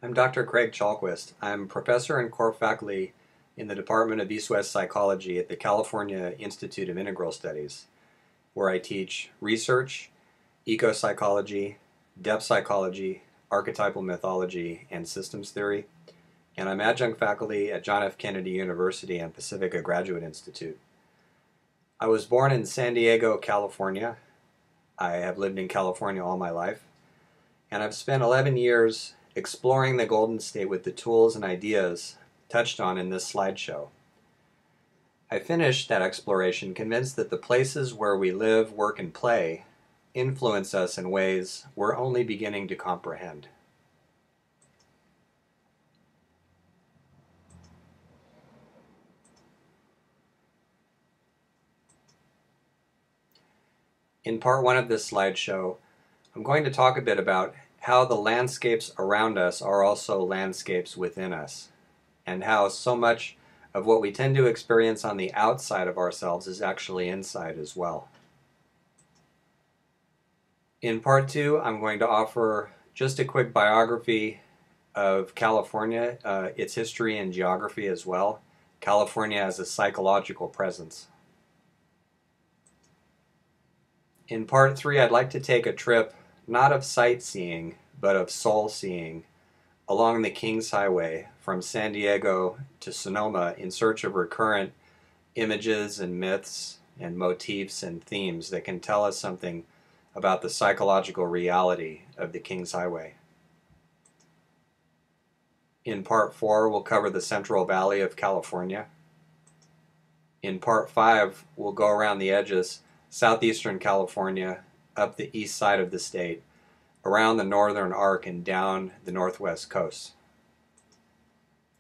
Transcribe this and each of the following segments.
I'm Dr. Craig Chalquist. I'm professor and core faculty in the Department of East-West Psychology at the California Institute of Integral Studies, where I teach research, eco-psychology, depth psychology, archetypal mythology, and systems theory, and I'm adjunct faculty at John F. Kennedy University and Pacifica Graduate Institute. I was born in San Diego, California. I have lived in California all my life, and I've spent 11 years exploring the Golden State with the tools and ideas touched on in this slideshow. I finished that exploration convinced that the places where we live, work, and play influence us in ways we're only beginning to comprehend. In part one of this slideshow, I'm going to talk a bit about how the landscapes around us are also landscapes within us, and how so much of what we tend to experience on the outside of ourselves is actually inside as well. In part two, I'm going to offer just a quick biography of California, its history and geography as well. California as a psychological presence. In part three, I'd like to take a trip not of sightseeing, but of soul-seeing along the King's Highway from San Diego to Sonoma in search of recurrent images and myths and motifs and themes that can tell us something about the psychological reality of the King's Highway. In part four, we'll cover the Central Valley of California. In part five, we'll go around the edges, southeastern California, up the east side of the state, around the northern arc and down the northwest coast.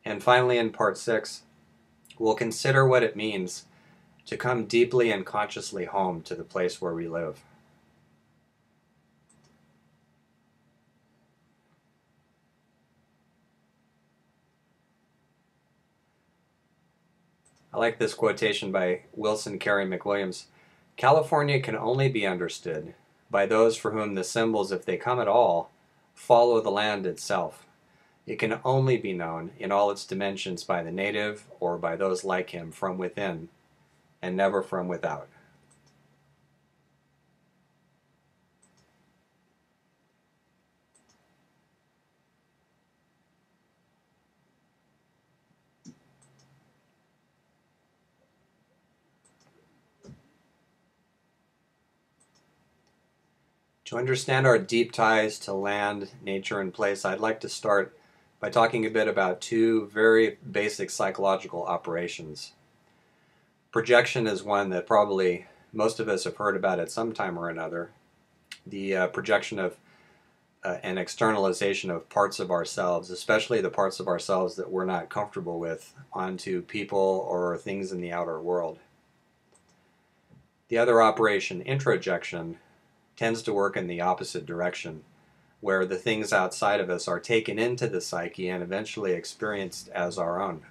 And finally, in part six, we'll consider what it means to come deeply and consciously home to the place where we live. I like this quotation by Wilson Carey McWilliams. California can only be understood by those for whom the symbols, if they come at all, follow the land itself. It can only be known in all its dimensions by the native or by those like him from within, and never from without. To understand our deep ties to land, nature, and place, I'd like to start by talking a bit about two very basic psychological operations. Projection is one that probably most of us have heard about at some time or another. The projection of an externalization of parts of ourselves, especially the parts of ourselves that we're not comfortable with, onto people or things in the outer world. The other operation, introjection, tends to work in the opposite direction, where the things outside of us are taken into the psyche and eventually experienced as our own.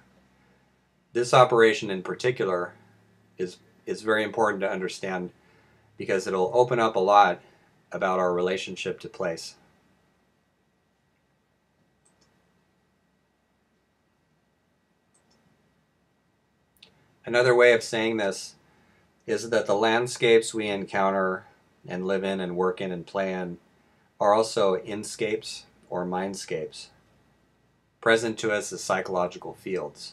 This operation in particular is very important to understand because it'll open up a lot about our relationship to place. Another way of saying this is that the landscapes we encounter and live in and work in and play in are also inscapes or mindscapes, present to us as psychological fields.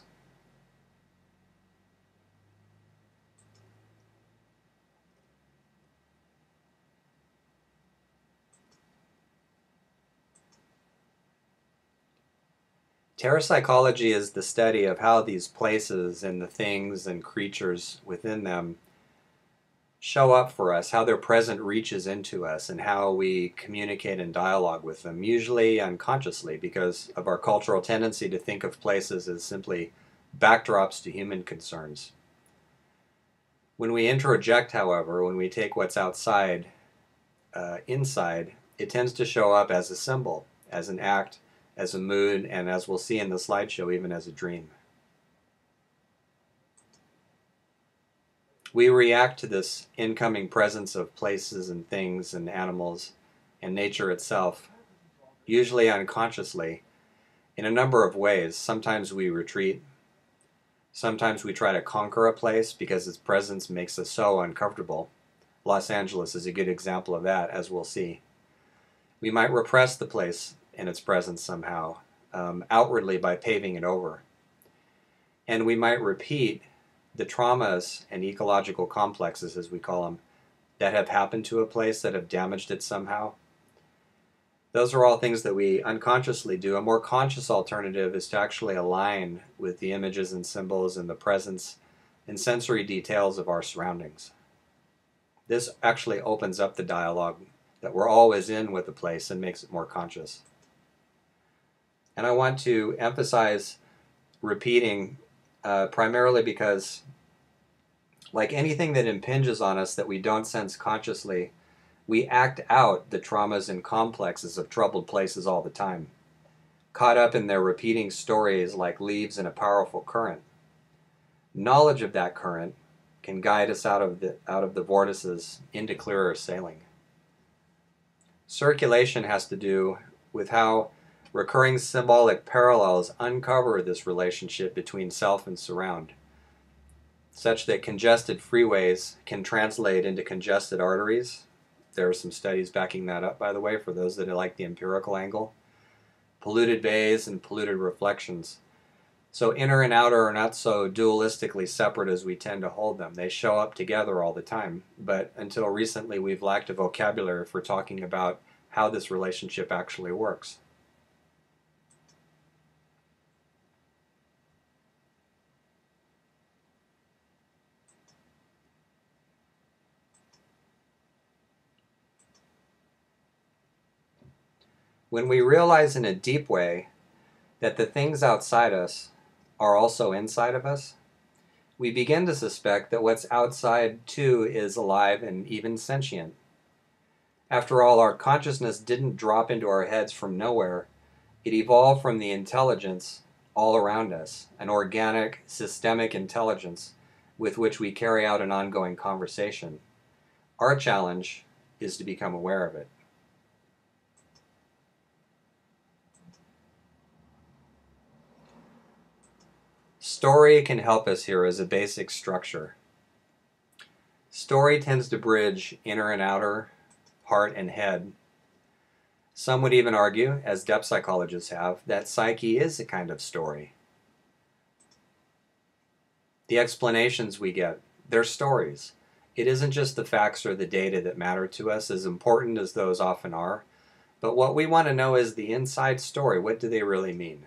Terrapsychology is the study of how these places and the things and creatures within them show up for us, how their present reaches into us, and how we communicate and dialogue with them, usually unconsciously because of our cultural tendency to think of places as simply backdrops to human concerns. When we introject, however, when we take what's outside inside, it tends to show up as a symbol, as an act, as a mood, and as we'll see in the slideshow, even as a dream. We react to this incoming presence of places and things and animals and nature itself, usually unconsciously, in a number of ways. Sometimes we retreat. Sometimes we try to conquer a place because its presence makes us so uncomfortable. Los Angeles is a good example of that, as we'll see. We might repress the place and its presence somehow, outwardly by paving it over. And we might repeat the traumas and ecological complexes, as we call them, that have happened to a place, that have damaged it somehow. Those are all things that we unconsciously do. A more conscious alternative is to actually align with the images and symbols and the presence and sensory details of our surroundings. This actually opens up the dialogue that we're always in with the place and makes it more conscious. And I want to emphasize repeating primarily because, like anything that impinges on us that we don't sense consciously, we act out the traumas and complexes of troubled places all the time, caught up in their repeating stories like leaves in a powerful current. Knowledge of that current can guide us out of the vortices into clearer sailing. Circulation has to do with how recurring symbolic parallels uncover this relationship between self and surround, such that congested freeways can translate into congested arteries. There are some studies backing that up, by the way, for those that like the empirical angle. Polluted bays and polluted reflections. So inner and outer are not so dualistically separate as we tend to hold them. They show up together all the time, but until recently we've lacked a vocabulary for talking about how this relationship actually works. When we realize in a deep way that the things outside us are also inside of us, we begin to suspect that what's outside too is alive and even sentient. After all, our consciousness didn't drop into our heads from nowhere. It evolved from the intelligence all around us, an organic, systemic intelligence with which we carry out an ongoing conversation. Our challenge is to become aware of it. Story can help us here as a basic structure. Story tends to bridge inner and outer, heart and head. Some would even argue, as depth psychologists have, that psyche is a kind of story. The explanations we get, they're stories. It isn't just the facts or the data that matter to us, as important as those often are, but what we want to know is the inside story. What do they really mean?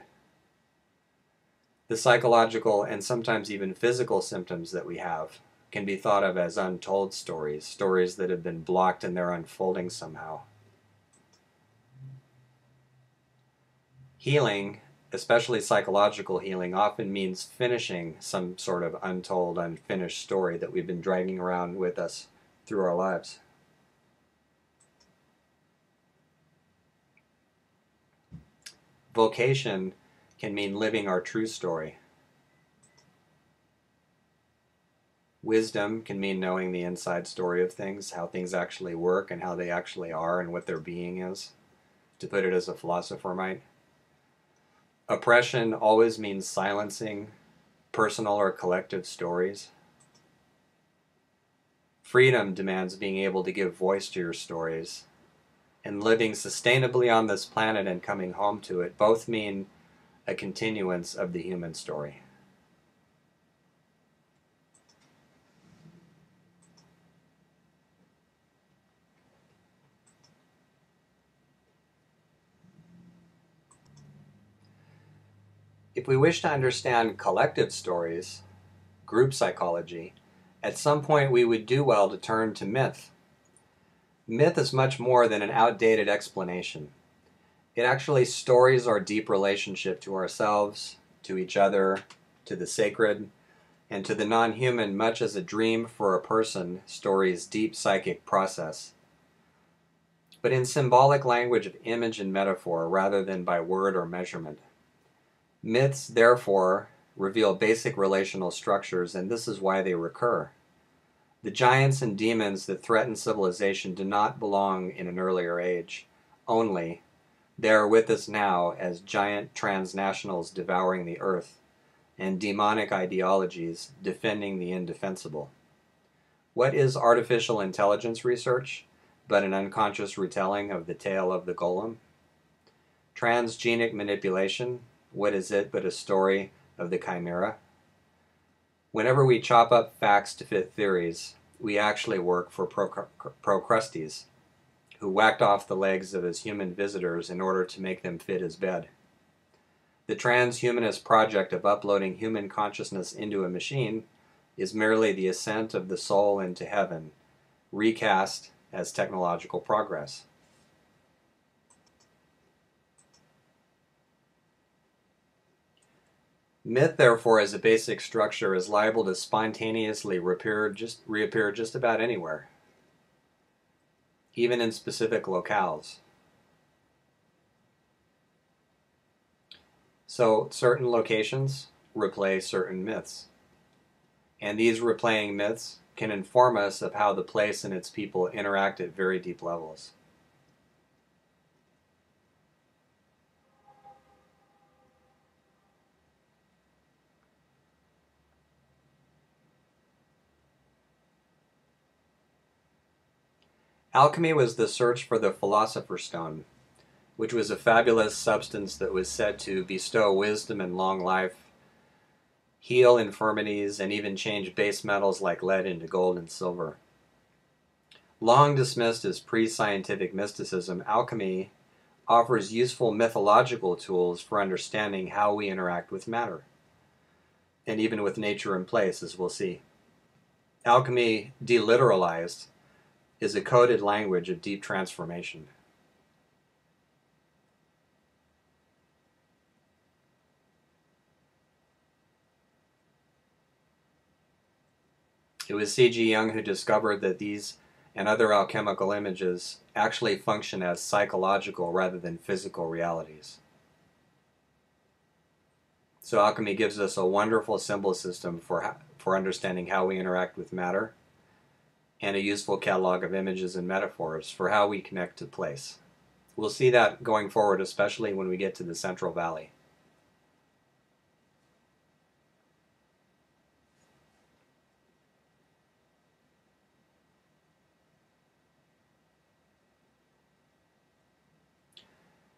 The psychological and sometimes even physical symptoms that we have can be thought of as untold stories, stories that have been blocked in their unfolding somehow. Healing, especially psychological healing, often means finishing some sort of untold, unfinished story that we've been dragging around with us through our lives. Vocation can mean living our true story. Wisdom can mean knowing the inside story of things, how things actually work and how they actually are and what their being is, to put it as a philosopher might. Oppression always means silencing personal or collective stories. Freedom demands being able to give voice to your stories. And living sustainably on this planet and coming home to it both mean a continuance of the human story. If we wish to understand collective stories, group psychology, at some point we would do well to turn to myth. Myth is much more than an outdated explanation. It actually stories our deep relationship to ourselves, to each other, to the sacred, and to the non-human, much as a dream for a person stories deep psychic process. But in symbolic language of image and metaphor rather than by word or measurement. Myths, therefore, reveal basic relational structures, and this is why they recur. The giants and demons that threaten civilization do not belong in an earlier age only, They are with us now as giant transnationals devouring the earth and demonic ideologies defending the indefensible. What is artificial intelligence research but an unconscious retelling of the tale of the golem? Transgenic manipulation, what is it but a story of the chimera? Whenever we chop up facts to fit theories, we actually work for Procrustes, who whacked off the legs of his human visitors in order to make them fit his bed. The transhumanist project of uploading human consciousness into a machine is merely the ascent of the soul into heaven, recast as technological progress. Myth, therefore, as a basic structure, is liable to spontaneously reappear just about anywhere, even in specific locales. So certain locations replay certain myths, and these replaying myths can inform us of how the place and its people interact at very deep levels. Alchemy was the search for the philosopher's stone, which was a fabulous substance that was said to bestow wisdom and long life, heal infirmities, and even change base metals like lead into gold and silver. Long dismissed as pre-scientific mysticism, alchemy offers useful mythological tools for understanding how we interact with matter, and even with nature and place, as we'll see. Alchemy, deliteralized, is a coded language of deep transformation. It was C.G. Jung who discovered that these and other alchemical images actually function as psychological rather than physical realities. So alchemy gives us a wonderful symbol system for understanding how we interact with matter, and a useful catalog of images and metaphors for how we connect to place. We'll see that going forward, especially when we get to the Central Valley.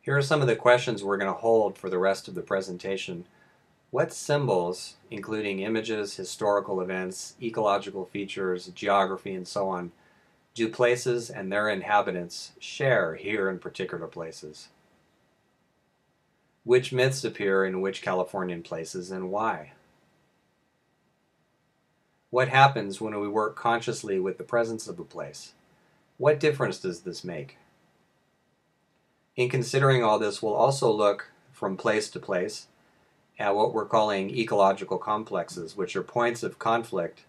Here are some of the questions we're going to hold for the rest of the presentation. What symbols, including images, historical events, ecological features, geography, and so on, do places and their inhabitants share here in particular places? Which myths appear in which Californian places and why? What happens when we work consciously with the presence of a place? What difference does this make? In considering all this, we'll also look from place to place at what we're calling ecological complexes, which are points of conflict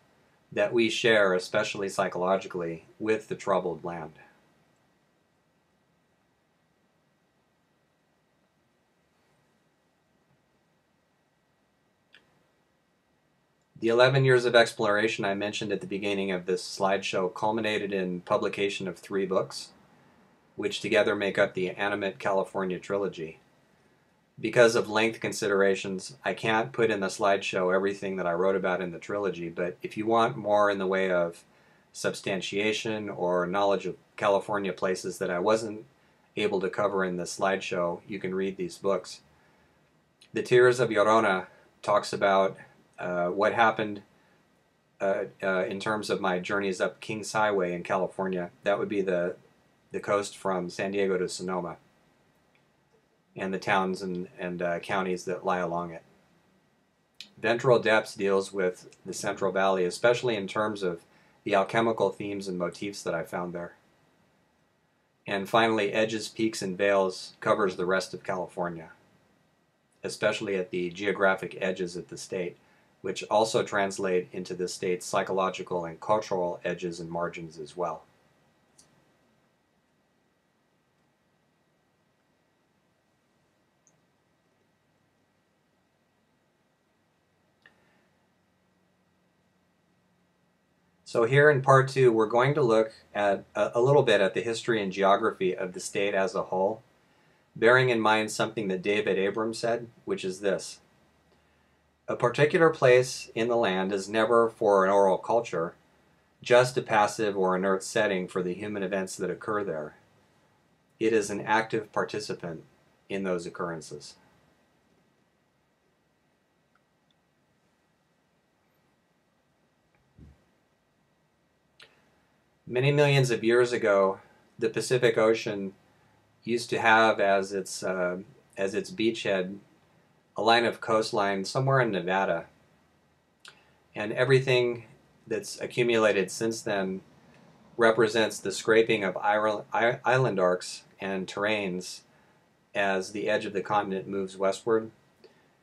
that we share, especially psychologically, with the troubled land. The 11 years of exploration I mentioned at the beginning of this slideshow culminated in publication of 3 books, which together make up the Animate California trilogy. Because of length considerations, I can't put in the slideshow everything that I wrote about in the trilogy, but if you want more in the way of substantiation or knowledge of California places that I wasn't able to cover in the slideshow, you can read these books. The Tears of Llorona talks about what happened in terms of my journeys up Kings Highway in California. That would be the coast from San Diego to Sonoma, and the towns and counties that lie along it. Ventral Depths deals with the Central Valley, especially in terms of the alchemical themes and motifs that I found there. And finally, Edges, Peaks, and Vales covers the rest of California, especially at the geographic edges of the state, which also translate into the state's psychological and cultural edges and margins as well. So here in part 2, we're going to look at a little bit at the history and geography of the state as a whole, bearing in mind something that David Abram said, which is this: a particular place in the land is never, for an oral culture, just a passive or inert setting for the human events that occur there. It is an active participant in those occurrences. Many millions of years ago, the Pacific Ocean used to have as its beachhead a line of coastline somewhere in Nevada. And everything that's accumulated since then represents the scraping of island arcs and terrains as the edge of the continent moves westward.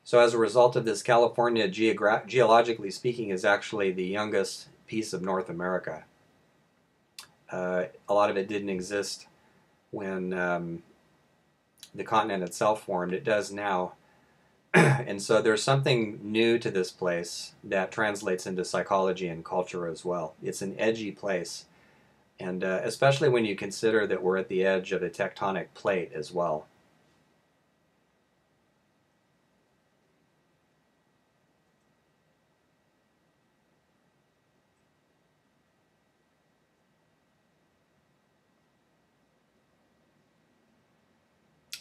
So as a result of this, California, geologically speaking, is actually the youngest piece of North America. A lot of it didn't exist when the continent itself formed. It does now. And so there's something new to this place that translates into psychology and culture as well. It's an edgy place, and especially when you consider that we're at the edge of a tectonic plate as well.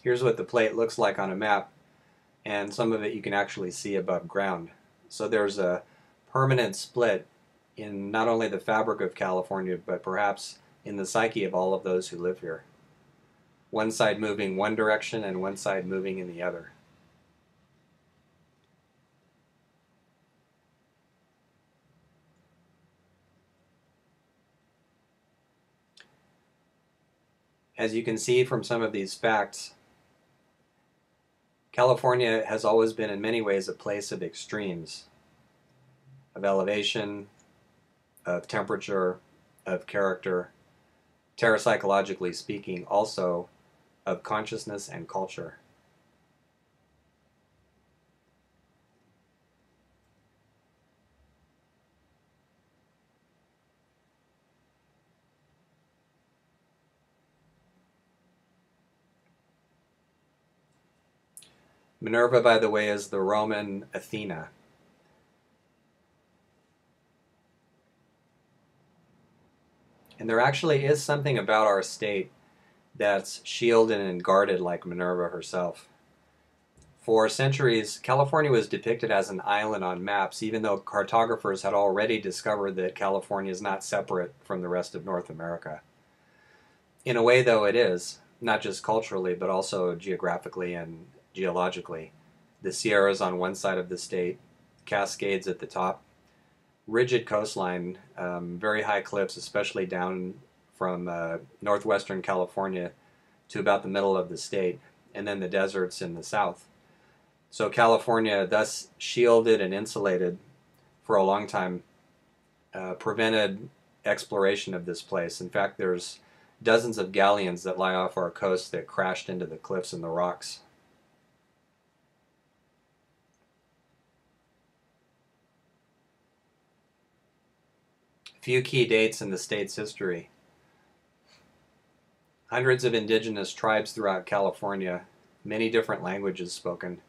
Here's what the plate looks like on a map, and some of it you can actually see above ground. So there's a permanent split in not only the fabric of California, but perhaps in the psyche of all of those who live here. One side moving one direction and one side moving in the other. As you can see from some of these facts, California has always been in many ways a place of extremes, of elevation, of temperature, of character, terrapsychologically speaking, also of consciousness and culture. Minerva, by the way, is the Roman Athena. And there actually is something about our state that's shielded and guarded like Minerva herself. For centuries, California was depicted as an island on maps, even though cartographers had already discovered that California is not separate from the rest of North America. In a way, though, it is, not just culturally, but also geographically and geologically. The Sierras on one side of the state, Cascades at the top, rigid coastline, very high cliffs, especially down from northwestern California to about the middle of the state, and then the deserts in the south. So California, thus shielded and insulated for a long time, prevented exploration of this place. In fact, there's dozens of galleons that lie off our coast that crashed into the cliffs and the rocks. A few key dates in the state's history. Hundreds of indigenous tribes throughout California, many different languages spoken.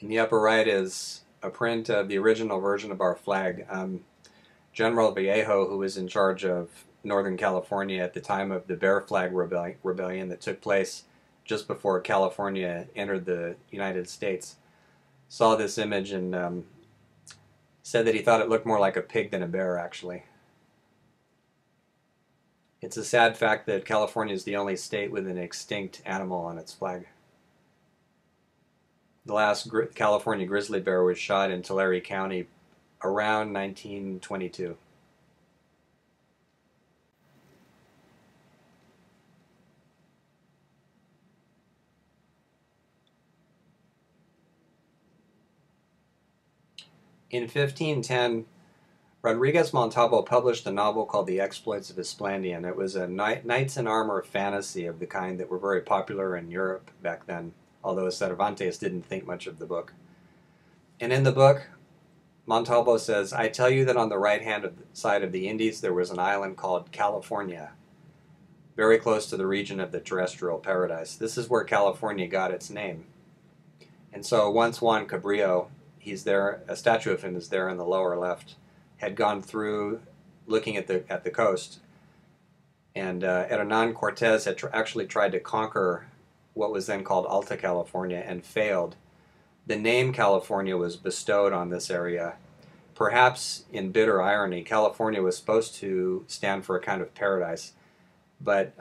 In the upper right is a print of the original version of our flag. General Vallejo, who was in charge of Northern California at the time of the Bear Flag Rebellion that took place just before California entered the United States, saw this image and said that he thought it looked more like a pig than a bear, actually. It's a sad fact that California is the only state with an extinct animal on its flag. The last California grizzly bear was shot in Tulare County around 1922. In 1510, Rodriguez Montalvo published a novel called The Exploits of Esplandian. It was a knights in armor fantasy of the kind that were very popular in Europe back then, although Cervantes didn't think much of the book. And in the book, Montalvo says, I tell you that on the right-hand side of the Indies there was an island called California, very close to the region of the terrestrial paradise. This is where California got its name. And so once Juan Cabrillo, he's there, a statue of him is there in the lower left, had gone through looking at the coast, and Hernan Cortez had actually tried to conquer what was then called Alta California and failed. The name California was bestowed on this area. Perhaps in bitter irony, California was supposed to stand for a kind of paradise, but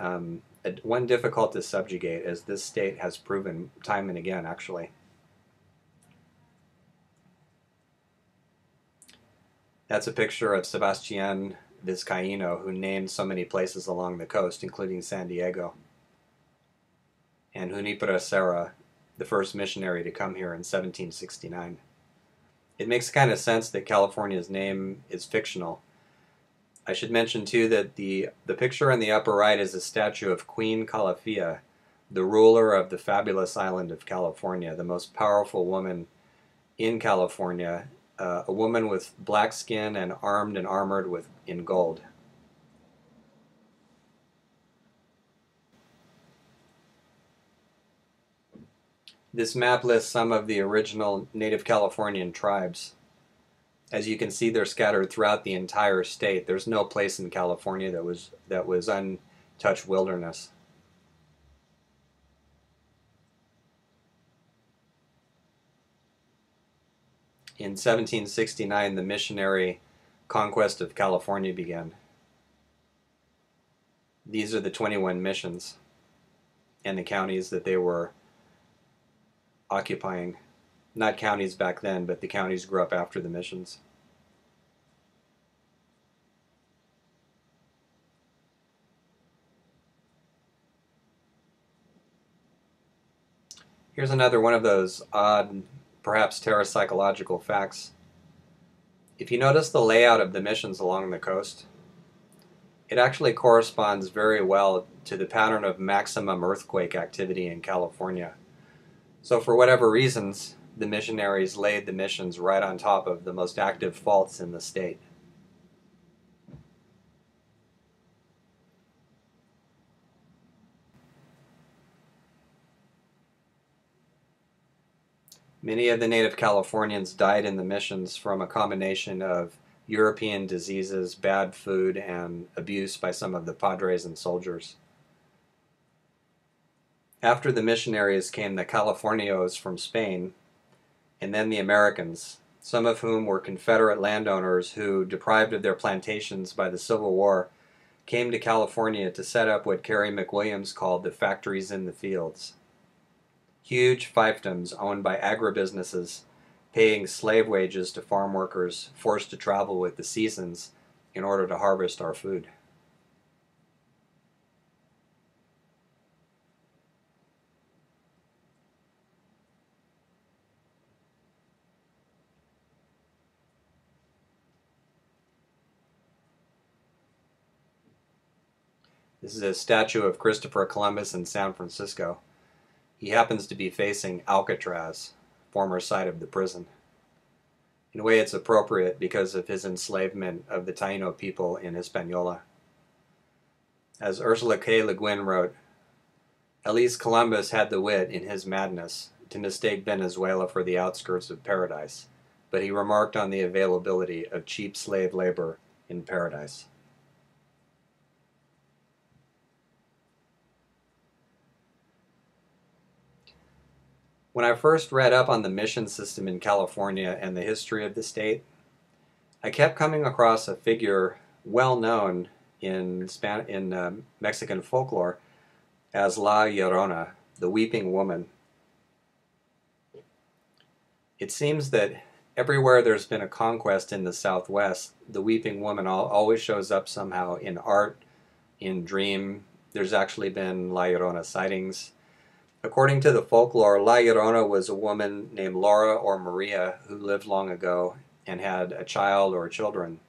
one difficult to subjugate, as this state has proven time and again, actually. That's a picture of Sebastián Vizcaíno, who named so many places along the coast, including San Diego, and Junipero Serra, the first missionary to come here in 1769. It makes kind of sense that California's name is fictional. I should mention too that the picture in the upper right is a statue of Queen Calafia, the ruler of the fabulous island of California, the most powerful woman in California, a woman with black skin and armed and armored in gold. This map lists some of the original native Californian tribes. As you can see, they're scattered throughout the entire state. There's no place in California that was untouched wilderness. In 1769, the missionary conquest of California began. These are the 21 missions and the counties that they were occupying. Not counties back then, but the counties grew up after the missions. Here's another one of those odd, perhaps terrapsychological facts. If you notice the layout of the missions along the coast, it actually corresponds very well to the pattern of maximum earthquake activity in California. So for whatever reasons, the missionaries laid the missions right on top of the most active faults in the state. Many of the native Californians died in the missions from a combination of European diseases, bad food, and abuse by some of the padres and soldiers. After the missionaries came the Californios from Spain, and then the Americans, some of whom were Confederate landowners who, deprived of their plantations by the Civil War, came to California to set up what Carey McWilliams called the factories in the fields. Huge fiefdoms owned by agribusinesses, paying slave wages to farm workers forced to travel with the seasons in order to harvest our food. This is a statue of Christopher Columbus in San Francisco. He happens to be facing Alcatraz, former site of the prison. In a way, it's appropriate because of his enslavement of the Taino people in Hispaniola. As Ursula K. Le Guin wrote, at least Columbus had the wit, in his madness, to mistake Venezuela for the outskirts of paradise, but he remarked on the availability of cheap slave labor in paradise. When I first read up on the mission system in California and the history of the state, I kept coming across a figure well known in Mexican folklore as La Llorona, the weeping woman. It seems that everywhere there's been a conquest in the Southwest, the weeping woman always shows up somehow in art, in dream. There's actually been La Llorona sightings. According to the folklore, La Llorona was a woman named Laura or Maria who lived long ago and had a child or children.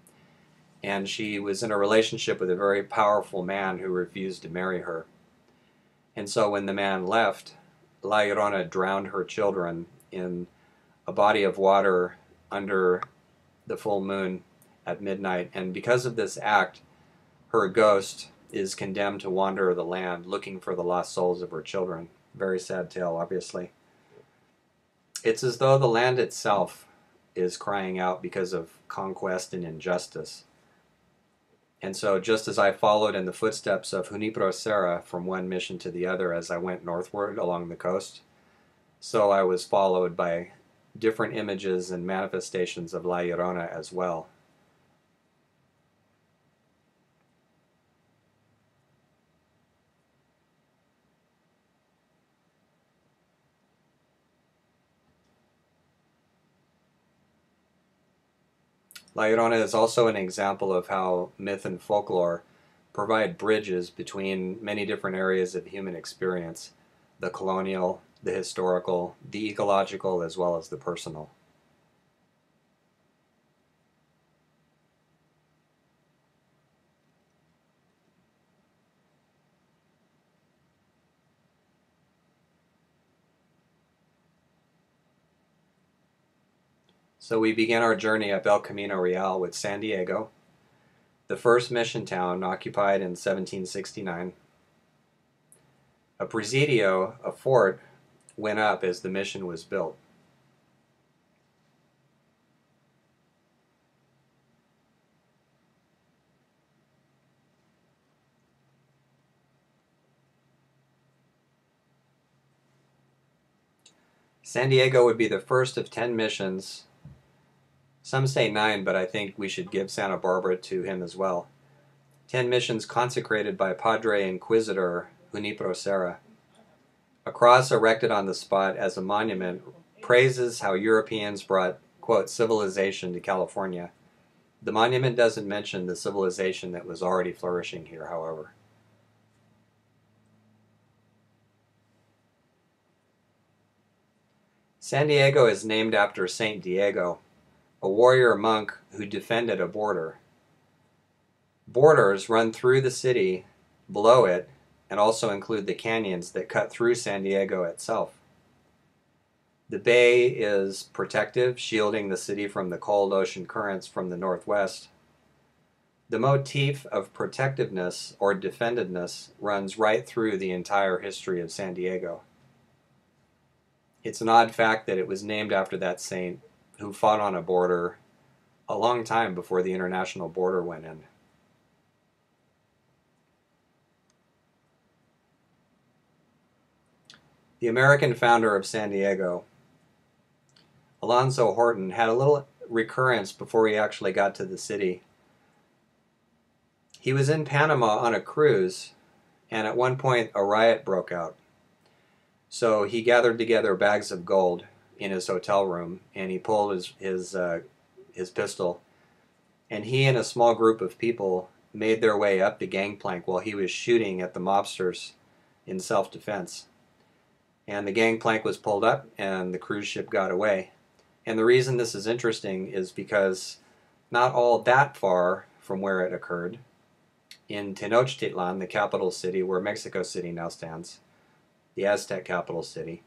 And she was in a relationship with a very powerful man who refused to marry her. And so when the man left, La Llorona drowned her children in a body of water under the full moon at midnight. And because of this act, her ghost is condemned to wander the land looking for the lost souls of her children. Very sad tale, obviously. It's as though the land itself is crying out because of conquest and injustice. And so just as I followed in the footsteps of Junipero Serra from one mission to the other as I went northward along the coast, so I was followed by different images and manifestations of La Llorona as well. La Llorona is also an example of how myth and folklore provide bridges between many different areas of human experience, the colonial, the historical, the ecological, as well as the personal. So we began our journey up El Camino Real with San Diego, the first mission town occupied in 1769. A presidio, a fort, went up as the mission was built. San Diego would be the first of 10 missions. Some say 9, but I think we should give Santa Barbara to him as well. 10 missions consecrated by Padre Inquisitor Junipero Serra. A cross erected on the spot as a monument praises how Europeans brought, quote, civilization to California. The monument doesn't mention the civilization that was already flourishing here, however. San Diego is named after Saint Diego, a warrior monk who defended a border. Borders run through the city, below it, and also include the canyons that cut through San Diego itself. The bay is protective, shielding the city from the cold ocean currents from the northwest. The motif of protectiveness or defendedness runs right through the entire history of San Diego. It's an odd fact that it was named after that saint who fought on a border a long time before the international border went in. The American founder of San Diego, Alonzo Horton, had a little recurrence before he actually got to the city. He was in Panama on a cruise, and at one point a riot broke out. So he gathered together bags of gold in his hotel room, and he pulled his pistol, and he and a small group of people made their way up the gangplank while he was shooting at the mobsters in self-defense. And the gangplank was pulled up, and the cruise ship got away. And the reason this is interesting is because not all that far from where it occurred, in Tenochtitlan, the capital city where Mexico City now stands, the Aztec capital city,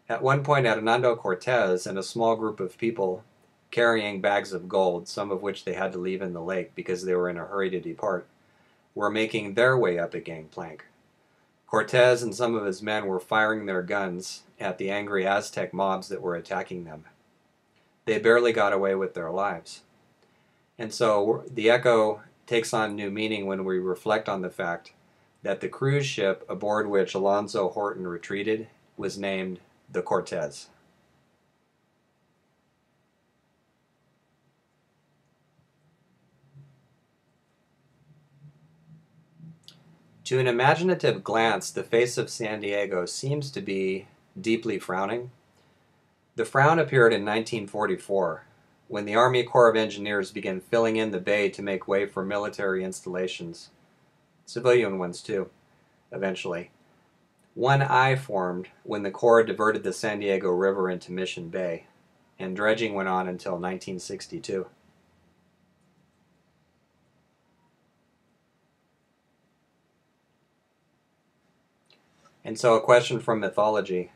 at one point Hernando Cortez and a small group of people carrying bags of gold, some of which they had to leave in the lake because they were in a hurry to depart, were making their way up a gangplank. Cortez and some of his men were firing their guns at the angry Aztec mobs that were attacking them. They barely got away with their lives. And so the echo takes on new meaning when we reflect on the fact that the cruise ship aboard which Alonzo Horton retreated was named the Cortez. To an imaginative glance, the face of San Diego seems to be deeply frowning. The frown appeared in 1944, when the Army Corps of Engineers began filling in the bay to make way for military installations. Civilian ones too, eventually. One eye formed when the Corps diverted the San Diego River into Mission Bay, and dredging went on until 1962. And so a question from mythology.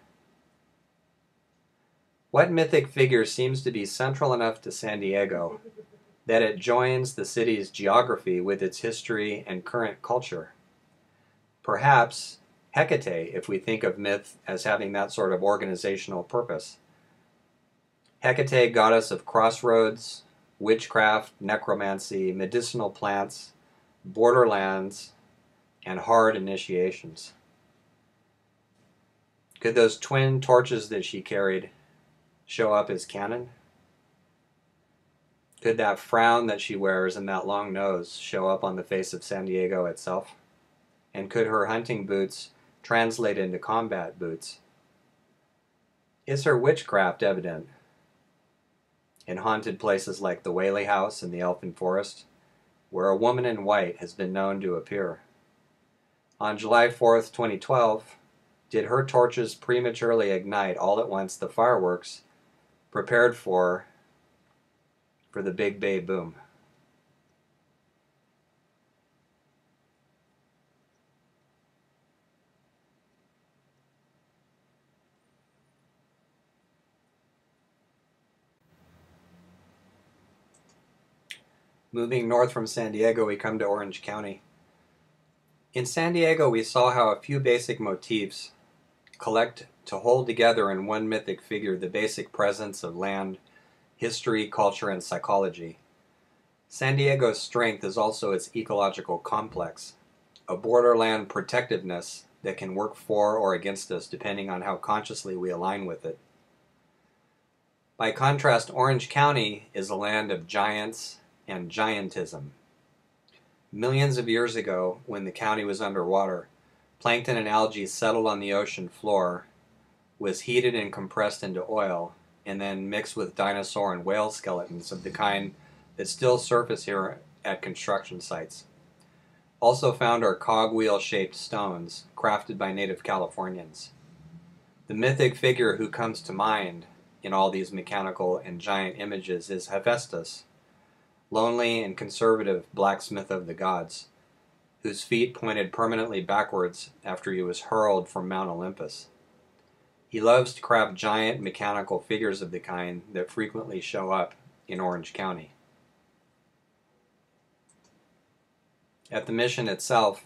What mythic figure seems to be central enough to San Diego that it joins the city's geography with its history and current culture? Perhaps Hecate, if we think of myth as having that sort of organizational purpose. Hecate, goddess of crossroads, witchcraft, necromancy, medicinal plants, borderlands, and hard initiations. Could those twin torches that she carried show up as canon? Could that frown that she wears and that long nose show up on the face of San Diego itself? And could her hunting boots translate into combat boots? Is her witchcraft evident in haunted places like the Whaley House in the Elfin Forest, where a woman in white has been known to appear? On July 4th, 2012, did her torches prematurely ignite all at once the fireworks prepared for the Big Bay Boom? Moving north from San Diego, we come to Orange County. In San Diego, we saw how a few basic motifs collect to hold together in one mythic figure the basic presence of land, history, culture, and psychology. San Diego's strength is also its ecological complex, a borderland protectiveness that can work for or against us depending on how consciously we align with it. By contrast, Orange County is a land of giants and giantism. Millions of years ago, when the county was underwater, plankton and algae settled on the ocean floor, was heated and compressed into oil, and then mixed with dinosaur and whale skeletons of the kind that still surface here at construction sites. Also found are cogwheel-shaped stones, crafted by native Californians. The mythic figure who comes to mind in all these mechanical and giant images is Hephaestus, lonely and conservative blacksmith of the gods, whose feet pointed permanently backwards after he was hurled from Mount Olympus. He loves to craft giant mechanical figures of the kind that frequently show up in Orange County. At the mission itself,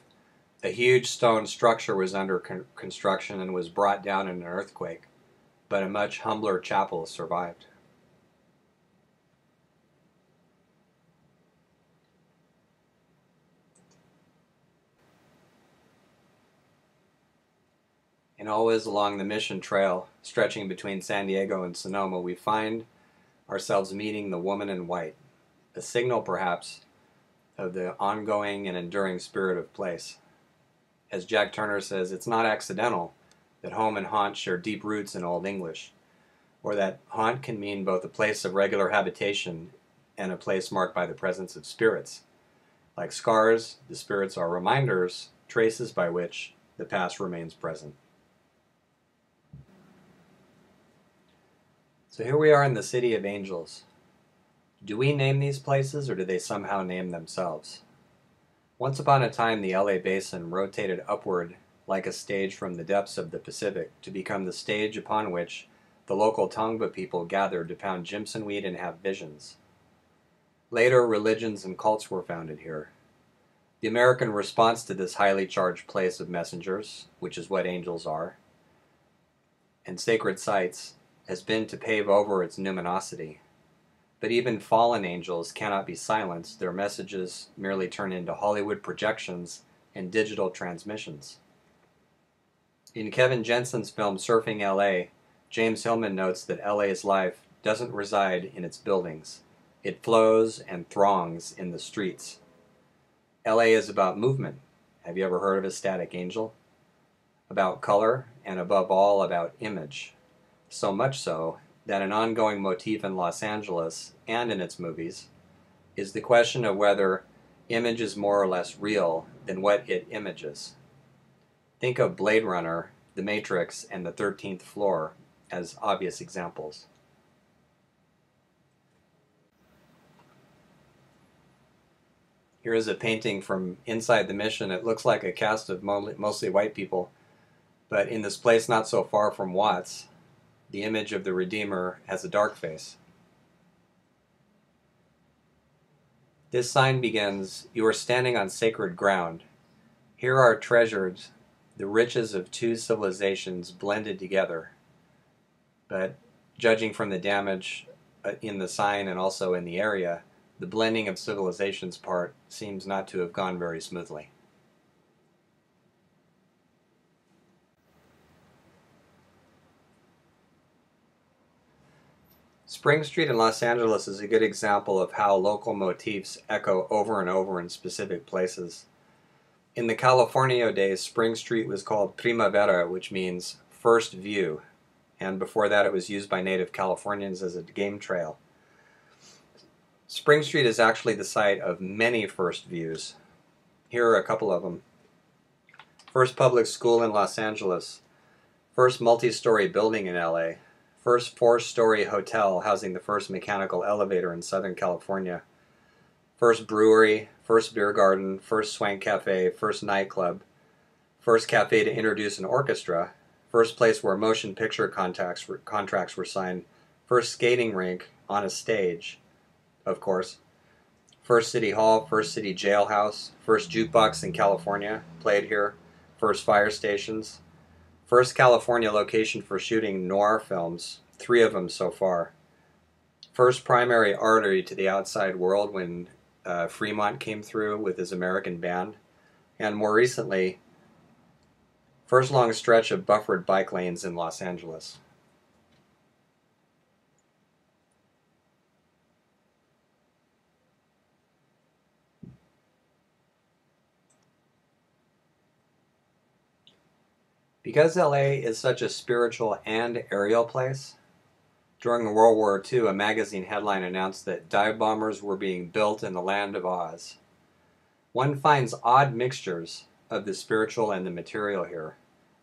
a huge stone structure was under construction and was brought down in an earthquake, but a much humbler chapel survived. And always along the Mission Trail, stretching between San Diego and Sonoma, we find ourselves meeting the woman in white, a signal perhaps of the ongoing and enduring spirit of place. As Jack Turner says, it's not accidental that home and haunt share deep roots in Old English, or that haunt can mean both a place of regular habitation and a place marked by the presence of spirits. Like scars, the spirits are reminders, traces by which the past remains present. So here we are in the City of Angels. Do we name these places, or do they somehow name themselves? Once upon a time, the LA Basin rotated upward like a stage from the depths of the Pacific to become the stage upon which the local Tongva people gathered to pound Jimson weed and have visions. Later, religions and cults were founded here. The American response to this highly charged place of messengers, which is what angels are, and sacred sites, has been to pave over its numinosity. But even fallen angels cannot be silenced. Their messages merely turn into Hollywood projections and digital transmissions. In Kevin Jensen's film Surfing LA, James Hillman notes that LA's life doesn't reside in its buildings. It flows and throngs in the streets. LA is about movement. Have you ever heard of a static angel? About color, and above all, about image. So much so that an ongoing motif in Los Angeles and in its movies is the question of whether image is more or less real than what it images. Think of Blade Runner, The Matrix, and The 13th Floor as obvious examples. Here is a painting from inside the mission. It looks like a cast of mostly white people, but in this place not so far from Watts, the image of the Redeemer has a dark face. This sign begins, "You are standing on sacred ground. Here are treasured the riches of two civilizations blended together." But judging from the damage in the sign and also in the area, the blending of civilizations part seems not to have gone very smoothly. Spring Street in Los Angeles is a good example of how local motifs echo over and over in specific places. In the Californio days, Spring Street was called Primavera, which means first view, and before that it was used by native Californians as a game trail. Spring Street is actually the site of many first views. Here are a couple of them. First public school in Los Angeles, first multi-story building in LA, first four-story hotel housing the first mechanical elevator in Southern California, first brewery, first beer garden, first swank cafe, first nightclub, first cafe to introduce an orchestra, first place where motion picture contracts were signed, first skating rink on a stage, of course, first city hall, first city jailhouse, first jukebox in California, played here, first fire stations, first California location for shooting noir films, 3 of them so far. First primary artery to the outside world when Fremont came through with his American band. And more recently, first long stretch of buffered bike lanes in Los Angeles. Because LA is such a spiritual and aerial place, during World War II, a magazine headline announced that dive bombers were being built in the land of Oz. One finds odd mixtures of the spiritual and the material here,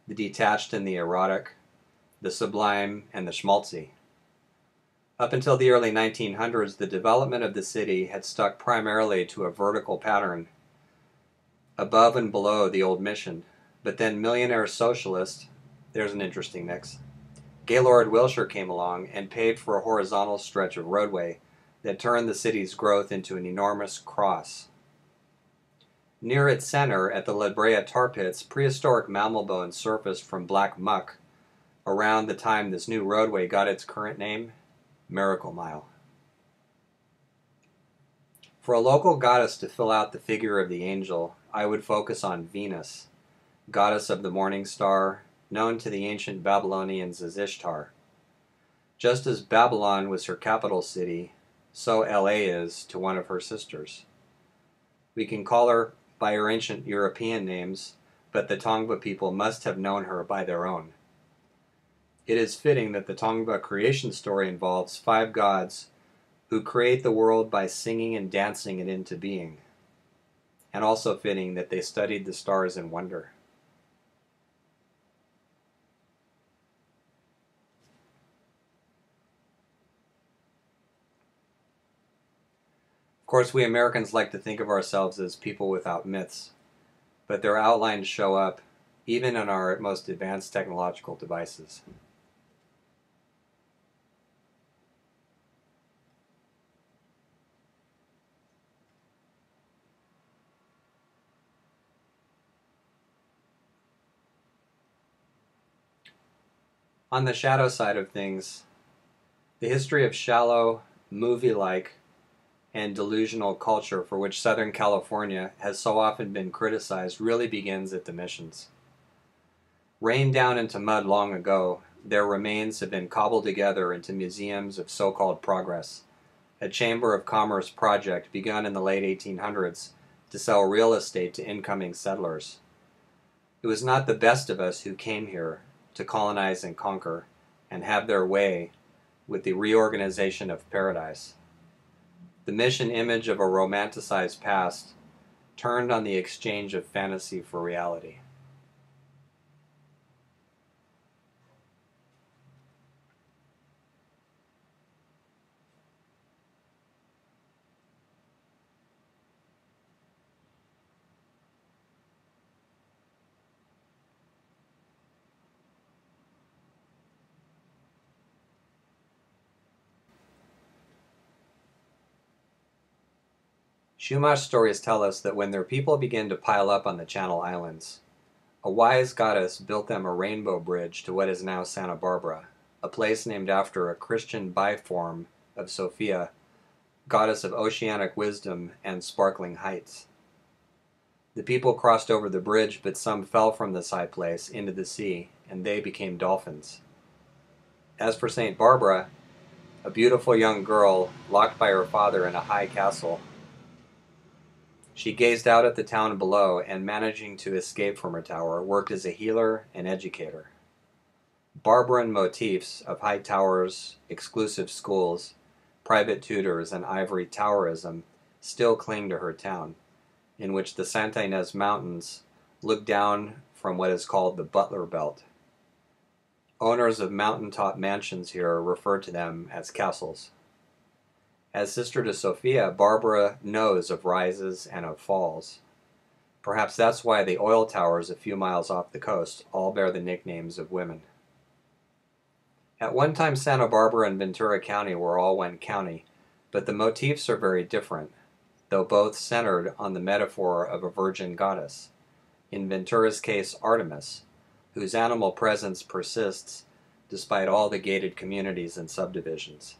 the detached and the erotic, the sublime and the schmaltzy. Up until the early 1900s, the development of the city had stuck primarily to a vertical pattern, above and below the old mission. But then millionaire socialist, there's an interesting mix, Gaylord Wilshire came along and paid for a horizontal stretch of roadway that turned the city's growth into an enormous cross. Near its center, at the La Brea tar pits, prehistoric mammal bones surfaced from black muck around the time this new roadway got its current name, Miracle Mile. For a local goddess to fill out the figure of the angel, I would focus on Venus, goddess of the morning star, known to the ancient Babylonians as Ishtar. Just as Babylon was her capital city, so LA is to one of her sisters. We can call her by her ancient European names, but the Tongva people must have known her by their own. It is fitting that the Tongva creation story involves 5 gods who create the world by singing and dancing it into being, and also fitting that they studied the stars in wonder. Of course, we Americans like to think of ourselves as people without myths, but their outlines show up even in our most advanced technological devices. On the shadow side of things, the history of shallow, movie-like, and delusional culture for which Southern California has so often been criticized really begins at the missions. Rained down into mud long ago, their remains have been cobbled together into museums of so-called progress, a Chamber of Commerce project begun in the late 1800s to sell real estate to incoming settlers. It was not the best of us who came here to colonize and conquer and have their way with the reorganization of paradise. The mission image of a romanticized past turned on the exchange of fantasy for reality. Chumash stories tell us that when their people began to pile up on the Channel Islands, a wise goddess built them a rainbow bridge to what is now Santa Barbara, a place named after a Christian biform of Sophia, goddess of oceanic wisdom and sparkling heights. The people crossed over the bridge, but some fell from this high place into the sea, and they became dolphins. As for St. Barbara, a beautiful young girl locked by her father in a high castle, she gazed out at the town below and, managing to escape from her tower, worked as a healer and educator. Barbaran motifs of high towers, exclusive schools, private tutors, and ivory towerism still cling to her town, in which the Santa Ynez Mountains look down from what is called the Butler Belt. Owners of mountaintop mansions here refer to them as castles. As sister to Sophia, Barbara knows of rises and of falls. Perhaps that's why the oil towers a few miles off the coast all bear the nicknames of women. At one time, Santa Barbara and Ventura County were all one county, but the motifs are very different, though both centered on the metaphor of a virgin goddess, in Ventura's case Artemis, whose animal presence persists despite all the gated communities and subdivisions.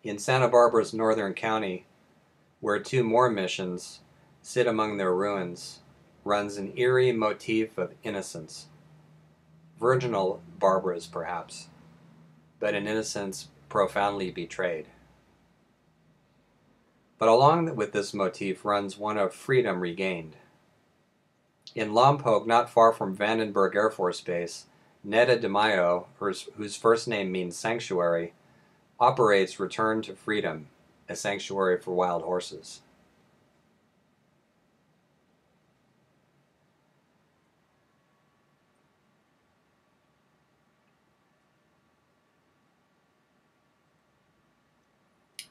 In Santa Barbara's northern county, where two more missions sit among their ruins, runs an eerie motif of innocence. Virginal Barbaras, perhaps, but an innocence profoundly betrayed. But along with this motif runs one of freedom regained. In Lompoc, not far from Vandenberg Air Force Base, Neta de Mayo, whose first name means sanctuary, operates Return to Freedom, a sanctuary for wild horses.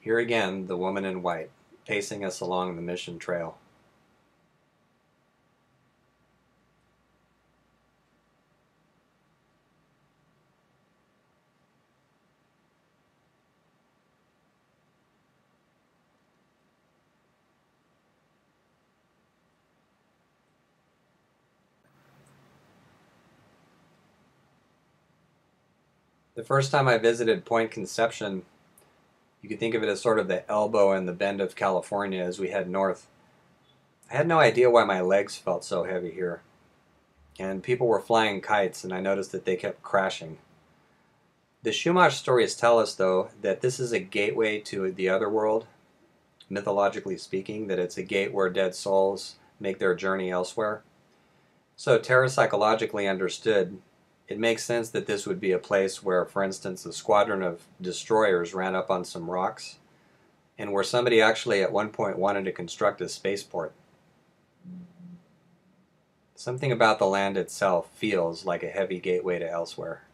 Here again, the woman in white, pacing us along the mission trail. The first time I visited Point Conception, you could think of it as sort of the elbow and the bend of California as we head north. I had no idea why my legs felt so heavy here. And people were flying kites, and I noticed that they kept crashing. The Chumash stories tell us, though, that this is a gateway to the other world, mythologically speaking, that it's a gate where dead souls make their journey elsewhere. So, terrapsychologically understood, it makes sense that this would be a place where, for instance, a squadron of destroyers ran up on some rocks, and where somebody actually at one point wanted to construct a spaceport. Something about the land itself feels like a heavy gateway to elsewhere.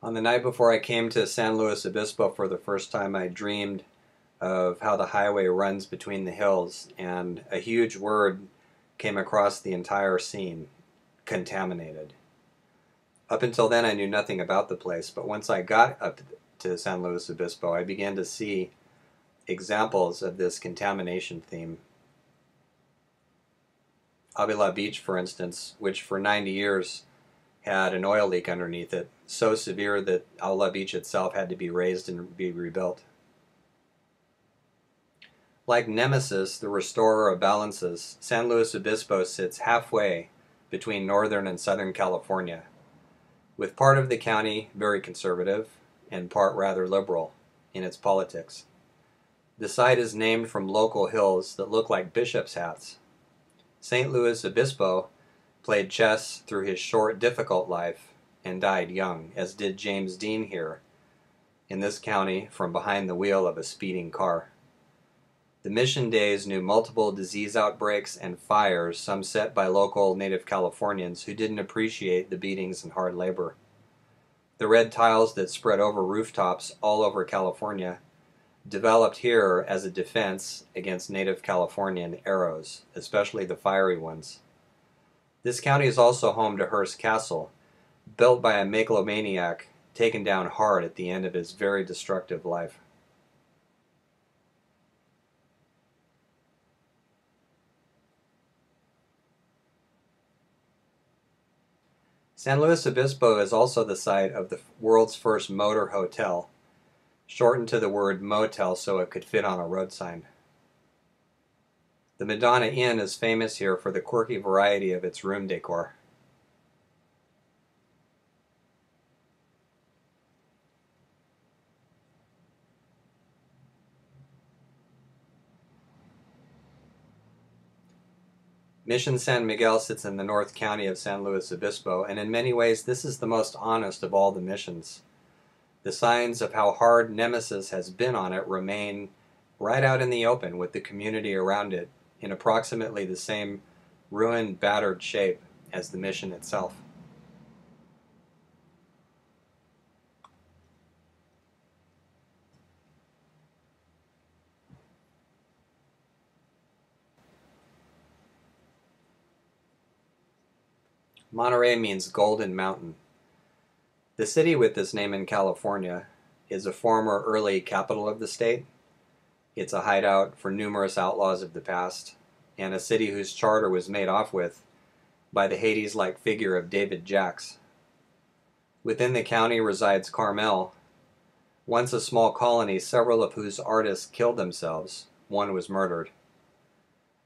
On the night before I came to San Luis Obispo for the first time, I dreamed of how the highway runs between the hills, and a huge word came across the entire scene: contaminated. Up until then, I knew nothing about the place, but once I got up to San Luis Obispo, I began to see examples of this contamination theme. Avila Beach, for instance, which for 90 years had an oil leak underneath it, so severe that Avila Beach itself had to be razed and be rebuilt. Like Nemesis, the restorer of balances, San Luis Obispo sits halfway between northern and southern California, with part of the county very conservative and part rather liberal in its politics. The site is named from local hills that look like bishops' hats. St. Luis Obispo played chess through his short, difficult life and died young, as did James Dean here, in this county from behind the wheel of a speeding car. The mission days knew multiple disease outbreaks and fires, some set by local native Californians who didn't appreciate the beatings and hard labor. The red tiles that spread over rooftops all over California developed here as a defense against native Californian arrows, especially the fiery ones. This county is also home to Hearst Castle, built by a megalomaniac taken down hard at the end of his very destructive life. San Luis Obispo is also the site of the world's first motor hotel, shortened to the word motel so it could fit on a road sign. The Madonna Inn is famous here for the quirky variety of its room decor. Mission San Miguel sits in the North County of San Luis Obispo, and in many ways this is the most honest of all the missions. The signs of how hard Nemesis has been on it remain right out in the open, with the community around it in approximately the same ruined, battered shape as the mission itself. Monterey means Golden Mountain. The city with this name in California is a former early capital of the state. It's a hideout for numerous outlaws of the past, and a city whose charter was made off with by the Hades-like figure of David Jacks. Within the county resides Carmel, once a small colony, several of whose artists killed themselves. One was murdered.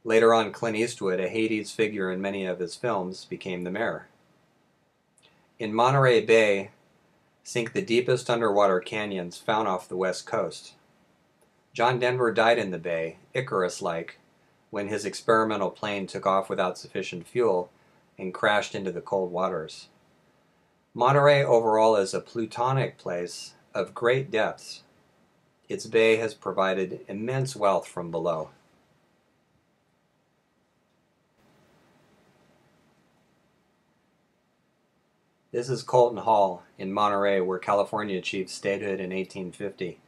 Later on, Clint Eastwood, a Hades figure in many of his films, became the mayor. In Monterey Bay sink the deepest underwater canyons found off the west coast. John Denver died in the bay, Icarus-like, when his experimental plane took off without sufficient fuel and crashed into the cold waters. Monterey overall is a plutonic place of great depths. Its bay has provided immense wealth from below. This is Colton Hall in Monterey, where California achieved statehood in 1850,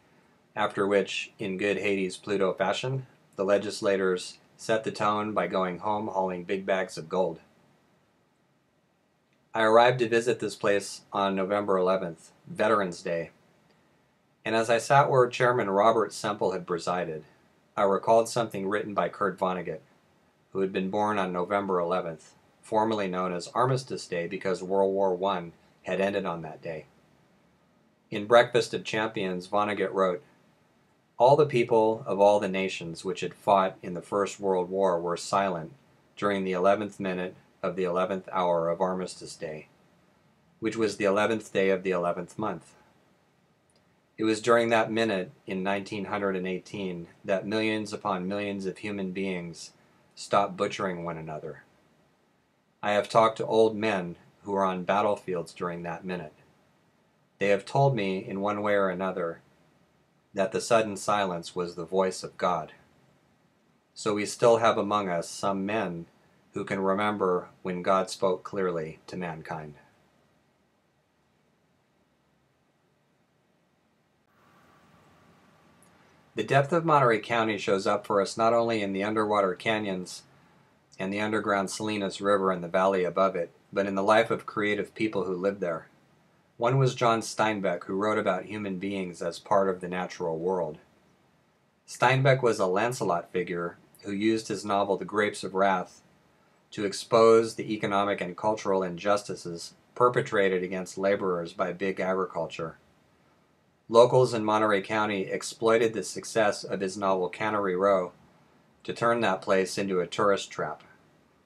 after which, in good Hades Pluto fashion, the legislators set the tone by going home hauling big bags of gold. I arrived to visit this place on November 11th, Veterans Day, and as I sat where Chairman Robert Semple had presided, I recalled something written by Kurt Vonnegut, who had been born on November 11th, formerly known as Armistice Day because World War I had ended on that day. In Breakfast of Champions, Vonnegut wrote, "All the people of all the nations which had fought in the First World War were silent during the 11th minute of the 11th hour of Armistice Day, which was the 11th day of the 11th month. It was during that minute in 1918 that millions upon millions of human beings stopped butchering one another. I have talked to old men who were on battlefields during that minute. They have told me, in one way or another, that the sudden silence was the voice of God. So we still have among us some men who can remember when God spoke clearly to mankind." The depth of Monterey County shows up for us not only in the underwater canyons and the underground Salinas River and the valley above it, but in the life of creative people who lived there. One was John Steinbeck, who wrote about human beings as part of the natural world. Steinbeck was a Lancelot figure who used his novel The Grapes of Wrath to expose the economic and cultural injustices perpetrated against laborers by big agriculture. Locals in Monterey County exploited the success of his novel Cannery Row to turn that place into a tourist trap.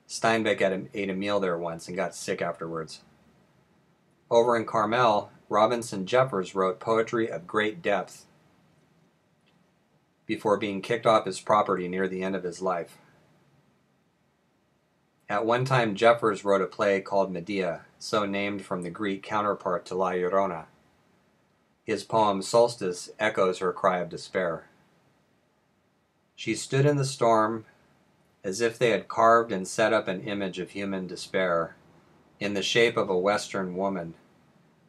Steinbeck ate a meal there once and got sick afterwards. Over in Carmel, Robinson Jeffers wrote poetry of great depth before being kicked off his property near the end of his life. At one time, Jeffers wrote a play called Medea, so named from the Greek counterpart to La Llorona. His poem Solstice echoes her cry of despair. She stood in the storm as if they had carved and set up an image of human despair in the shape of a Western woman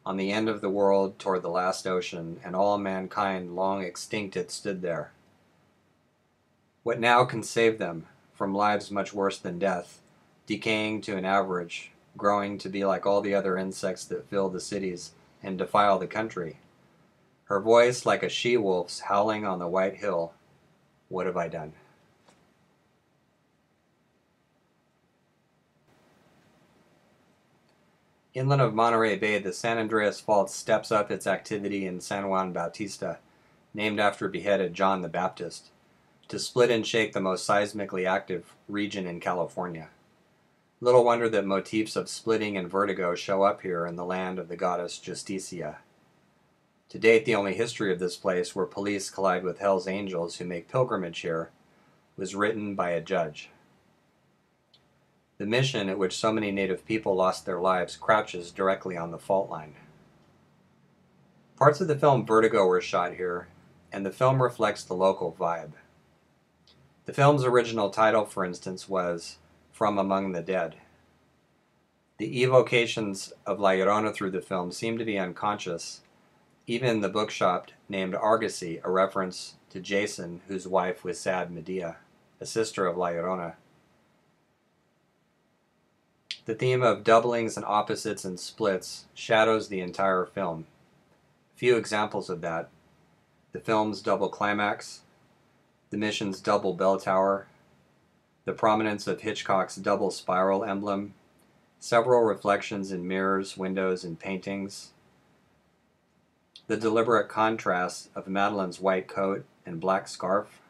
on the end of the world toward the last ocean, and all mankind long extinct it stood there. What now can save them from lives much worse than death, decaying to an average, growing to be like all the other insects that fill the cities and defile the country? Her voice like a she-wolf's howling on the white hill. What have I done? Inland of Monterey Bay, the San Andreas Fault steps up its activity in San Juan Bautista, named after beheaded John the Baptist, to split and shake the most seismically active region in California. Little wonder that motifs of splitting and vertigo show up here in the land of the goddess Justicia. To date, the only history of this place where police collide with Hell's Angels who make pilgrimage here was written by a judge. The mission at which so many native people lost their lives crouches directly on the fault line. Parts of the film Vertigo were shot here, and the film reflects the local vibe. The film's original title, for instance, was From Among the Dead. The evocations of La Llorona through the film seem to be unconscious. Even the bookshop named Argosy, a reference to Jason, whose wife was sad Medea, a sister of La Llorona. The theme of doublings and opposites and splits shadows the entire film. A few examples of that: the film's double climax, the mission's double bell tower, the prominence of Hitchcock's double spiral emblem, several reflections in mirrors, windows, and paintings, the deliberate contrast of Madeline's white coat and black scarf,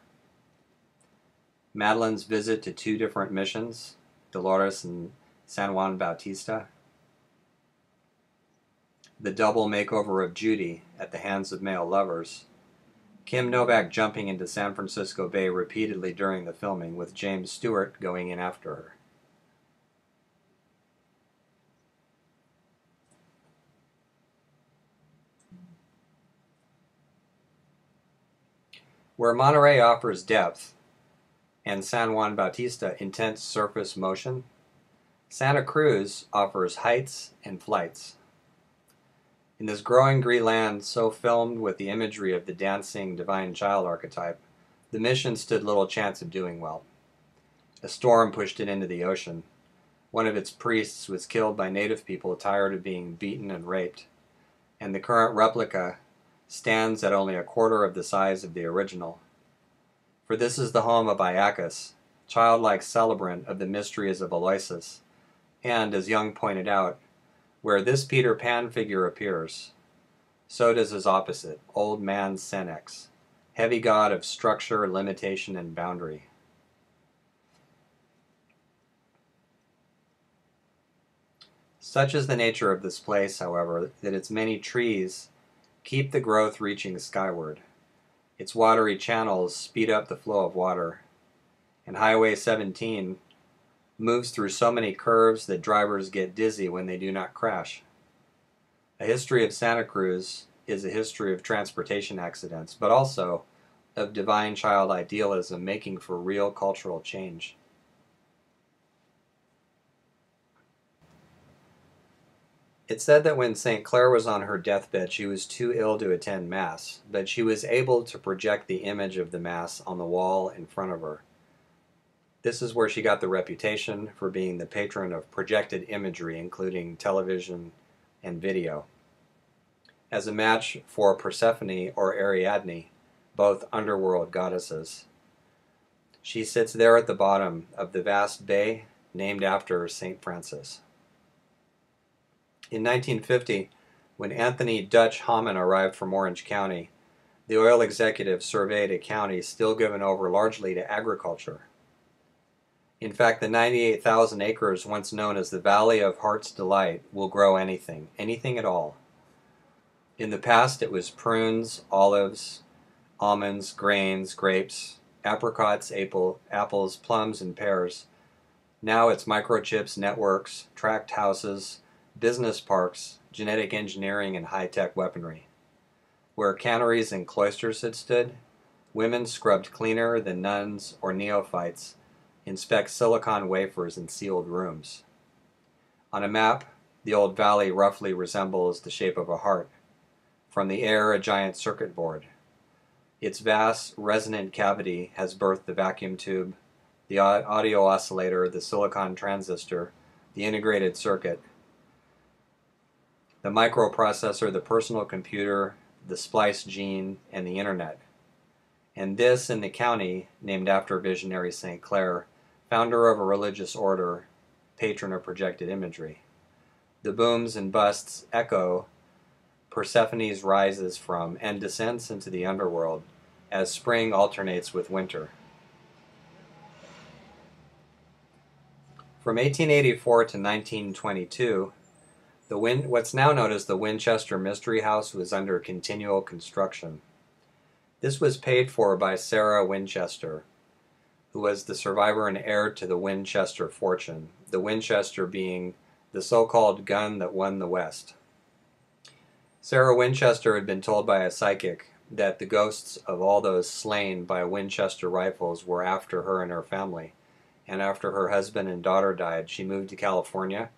Madeline's visit to two different missions, Dolores and San Juan Bautista, the double makeover of Judy at the hands of male lovers, Kim Novak jumping into San Francisco Bay repeatedly during the filming, with James Stewart going in after her. Where Monterey offers depth and San Juan Bautista intense surface motion, Santa Cruz offers heights and flights. In this growing green land so filmed with the imagery of the dancing divine child archetype, the mission stood little chance of doing well. A storm pushed it into the ocean. One of its priests was killed by native people tired of being beaten and raped, and the current replica stands at only a quarter of the size of the original. For this is the home of Iacchus, childlike celebrant of the mysteries of Aloysius, and, as Jung pointed out, where this Peter Pan figure appears, so does his opposite, Old Man Senex, heavy god of structure, limitation, and boundary. Such is the nature of this place, however, that its many trees keep the growth reaching skyward. Its watery channels speed up the flow of water, and Highway 17 moves through so many curves that drivers get dizzy when they do not crash. A history of Santa Cruz is a history of transportation accidents, but also of divine child idealism making for real cultural change. It's said that when St. Clair was on her deathbed, she was too ill to attend Mass, but she was able to project the image of the Mass on the wall in front of her. This is where she got the reputation for being the patron of projected imagery, including television and video. As a match for Persephone or Ariadne, both underworld goddesses, she sits there at the bottom of the vast bay named after St. Francis. In 1950, when Anthony Dutch Hamann arrived from Orange County, the oil executive surveyed a county still given over largely to agriculture. In fact, the 98,000 acres once known as the Valley of Heart's Delight will grow anything at all. In the past, it was prunes, olives, almonds, grains, grapes, apricots, apples, plums, and pears. Now it's microchips, networks, tract houses, business parks, genetic engineering, and high-tech weaponry. Where canneries and cloisters had stood, women scrubbed cleaner than nuns or neophytes inspect silicon wafers in sealed rooms. On a map, the old valley roughly resembles the shape of a heart. From the air, a giant circuit board. Its vast, resonant cavity has birthed the vacuum tube, the audio oscillator, the silicon transistor, the integrated circuit, the microprocessor, the personal computer, the splice gene, and the internet. And this in the county named after visionary St. Clair, founder of a religious order, patron of projected imagery. The booms and busts echo Persephone's rises from and descends into the underworld as spring alternates with winter. From 1884 to 1922, what's now known as the Winchester Mystery House was under continual construction. This was paid for by Sarah Winchester, who was the survivor and heir to the Winchester fortune, the Winchester being the so-called gun that won the West. Sarah Winchester had been told by a psychic that the ghosts of all those slain by Winchester rifles were after her and her family, and after her husband and daughter died, she moved to California,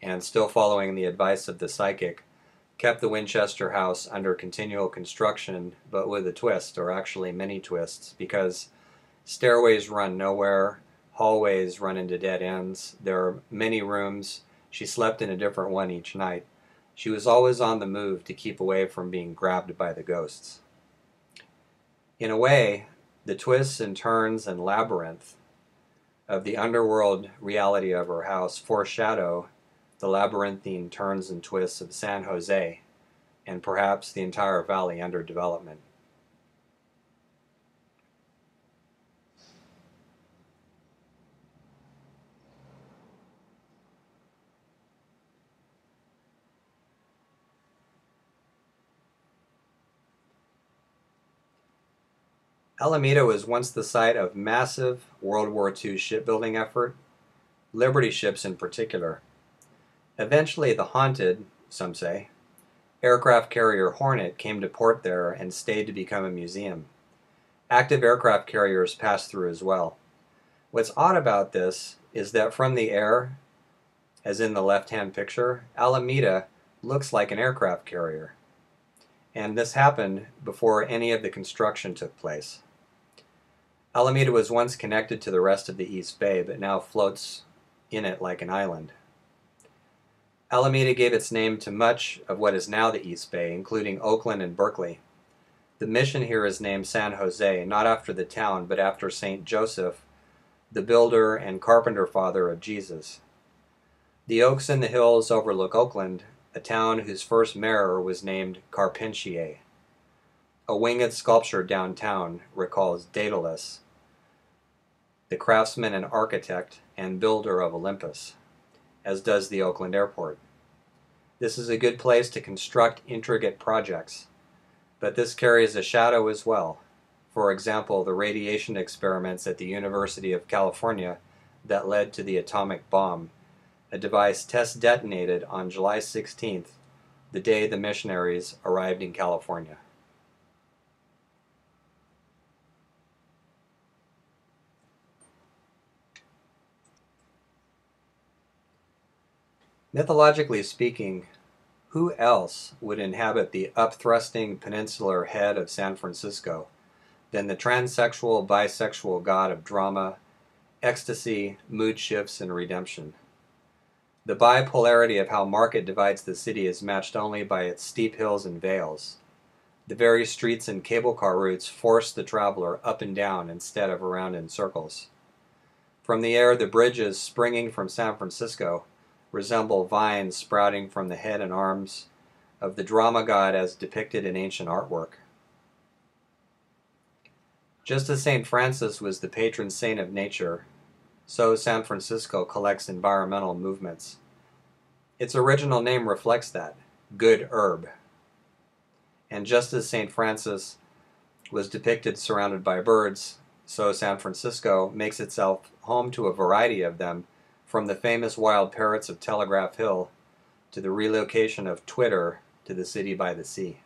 and still following the advice of the psychic, kept the Winchester house under continual construction, but with a twist, or actually many twists, because stairways run nowhere, hallways run into dead ends, there are many rooms, she slept in a different one each night. She was always on the move to keep away from being grabbed by the ghosts. In a way, the twists and turns and labyrinth of the underworld reality of her house foreshadow the labyrinthine turns and twists of San Jose, and perhaps the entire valley under development. Alameda was once the site of massive World War II shipbuilding effort, Liberty ships in particular. Eventually the haunted, some say, aircraft carrier Hornet came to port there and stayed to become a museum. Active aircraft carriers passed through as well. What's odd about this is that from the air, as in the left-hand picture, Alameda looks like an aircraft carrier. And this happened before any of the construction took place. Alameda was once connected to the rest of the East Bay, but now floats in it like an island. Alameda gave its name to much of what is now the East Bay, including Oakland and Berkeley. The mission here is named San Jose, not after the town, but after St. Joseph, the builder and carpenter father of Jesus. The oaks in the hills overlook Oakland, a town whose first mayor was named Carpentier. A winged sculpture downtown recalls Daedalus, the craftsman and architect and builder of Olympus, as does the Oakland Airport. This is a good place to construct intricate projects, but this carries a shadow as well. For example, the radiation experiments at the University of California that led to the atomic bomb, a device test detonated on July 16th, the day the missionaries arrived in California. Mythologically speaking, who else would inhabit the upthrusting peninsular head of San Francisco than the transsexual, bisexual god of drama, ecstasy, mood shifts, and redemption? The bipolarity of how market divides the city is matched only by its steep hills and vales. The very streets and cable car routes force the traveler up and down instead of around in circles. From the air, the bridges springing from San Francisco resemble vines sprouting from the head and arms of the drama god as depicted in ancient artwork. Just as St. Francis was the patron saint of nature, so San Francisco collects environmental movements. Its original name reflects that, good herb. And just as St. Francis was depicted surrounded by birds, so San Francisco makes itself home to a variety of them, from the famous wild parrots of Telegraph Hill to the relocation of Twitter to the city by the sea.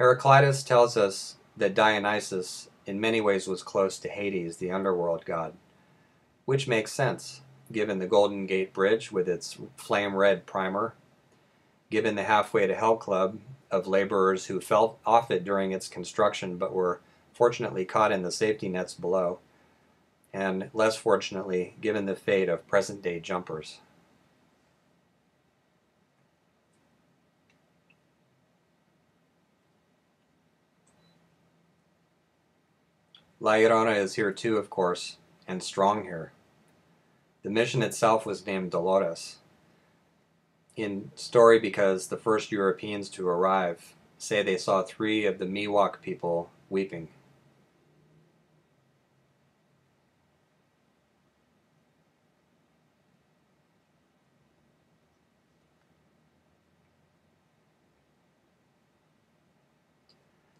Heraclitus tells us that Dionysus in many ways was close to Hades, the underworld god, which makes sense, given the Golden Gate Bridge with its flame-red primer, given the Halfway to Hell Club of laborers who fell off it during its construction but were fortunately caught in the safety nets below, and less fortunately, given the fate of present-day jumpers. La Llorona is here too, of course, and strong here. The mission itself was named Dolores, in story because the first Europeans to arrive say they saw 3 of the Miwok people weeping.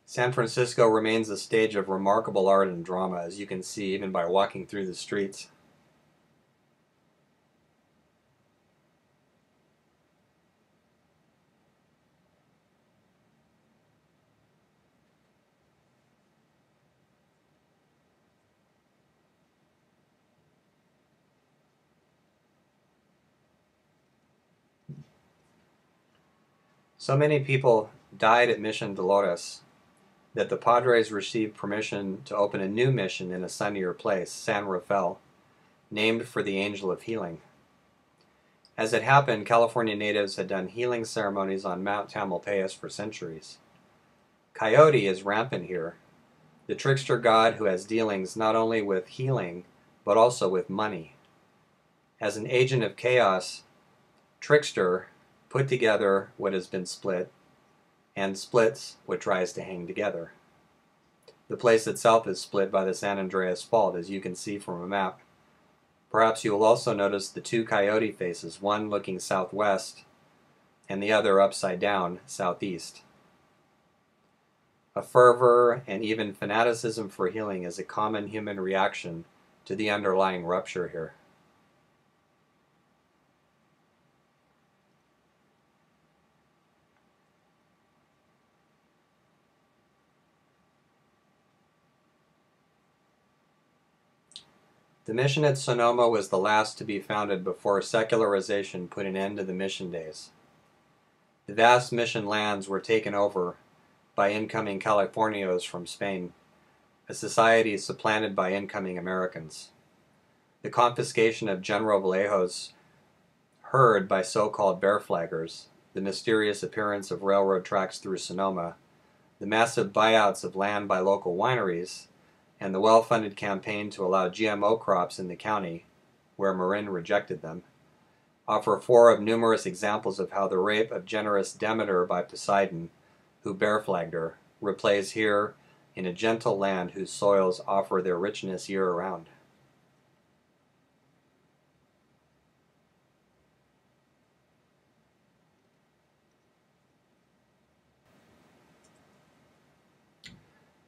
San Francisco remains a stage of remarkable art and drama, as you can see even by walking through the streets. So many people died at Mission Dolores that the Padres received permission to open a new mission in a sunnier place, San Rafael, named for the angel of healing. As it happened, California natives had done healing ceremonies on Mount Tamalpais for centuries. Coyote is rampant here, the trickster god who has dealings not only with healing, but also with money. As an agent of chaos, trickster put together what has been split, and splits what tries to hang together. The place itself is split by the San Andreas Fault, as you can see from a map. Perhaps you will also notice the 2 coyote faces, one looking southwest and the other upside down southeast. A fervor and even fanaticism for healing is a common human reaction to the underlying rupture here. The mission at Sonoma was the last to be founded before secularization put an end to the mission days. The vast mission lands were taken over by incoming Californios from Spain, a society supplanted by incoming Americans. The confiscation of General Vallejo's herd by so-called bear flaggers, the mysterious appearance of railroad tracks through Sonoma, the massive buyouts of land by local wineries, and the well-funded campaign to allow GMO crops in the county, where Marin rejected them, offer 4 of numerous examples of how the rape of generous Demeter by Poseidon, who bear-flagged her, replays here in a gentle land whose soils offer their richness year-round.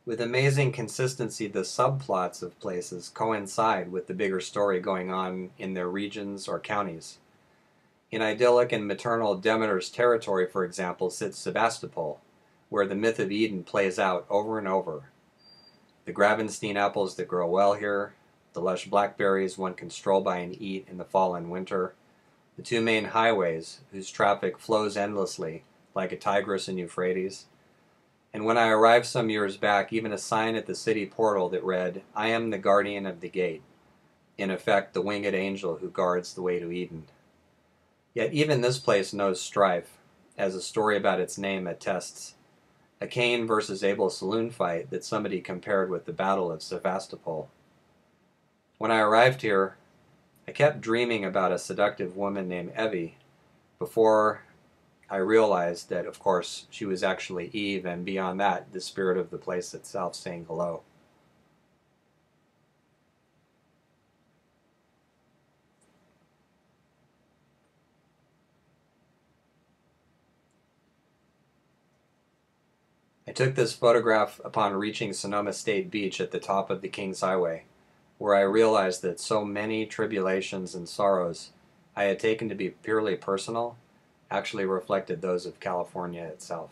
With amazing consistency, the subplots of places coincide with the bigger story going on in their regions or counties. In idyllic and maternal Demeter's territory, for example, sits Sebastopol, where the myth of Eden plays out over and over. The Gravenstein apples that grow well here, the lush blackberries one can stroll by and eat in the fall and winter, the 2 main highways whose traffic flows endlessly like a Tigris and Euphrates. And when I arrived some years back, even a sign at the city portal that read, "I am the guardian of the gate," in effect the winged angel who guards the way to Eden. Yet even this place knows strife, as a story about its name attests. A Cain versus Abel saloon fight that somebody compared with the Battle of Sevastopol. When I arrived here, I kept dreaming about a seductive woman named Evie before I realized that, of course, she was actually Eve, and beyond that, the spirit of the place itself saying hello. I took this photograph upon reaching Sonoma State Beach at the top of the Kings Highway, where I realized that so many tribulations and sorrows I had taken to be purely personal actually reflected those of California itself.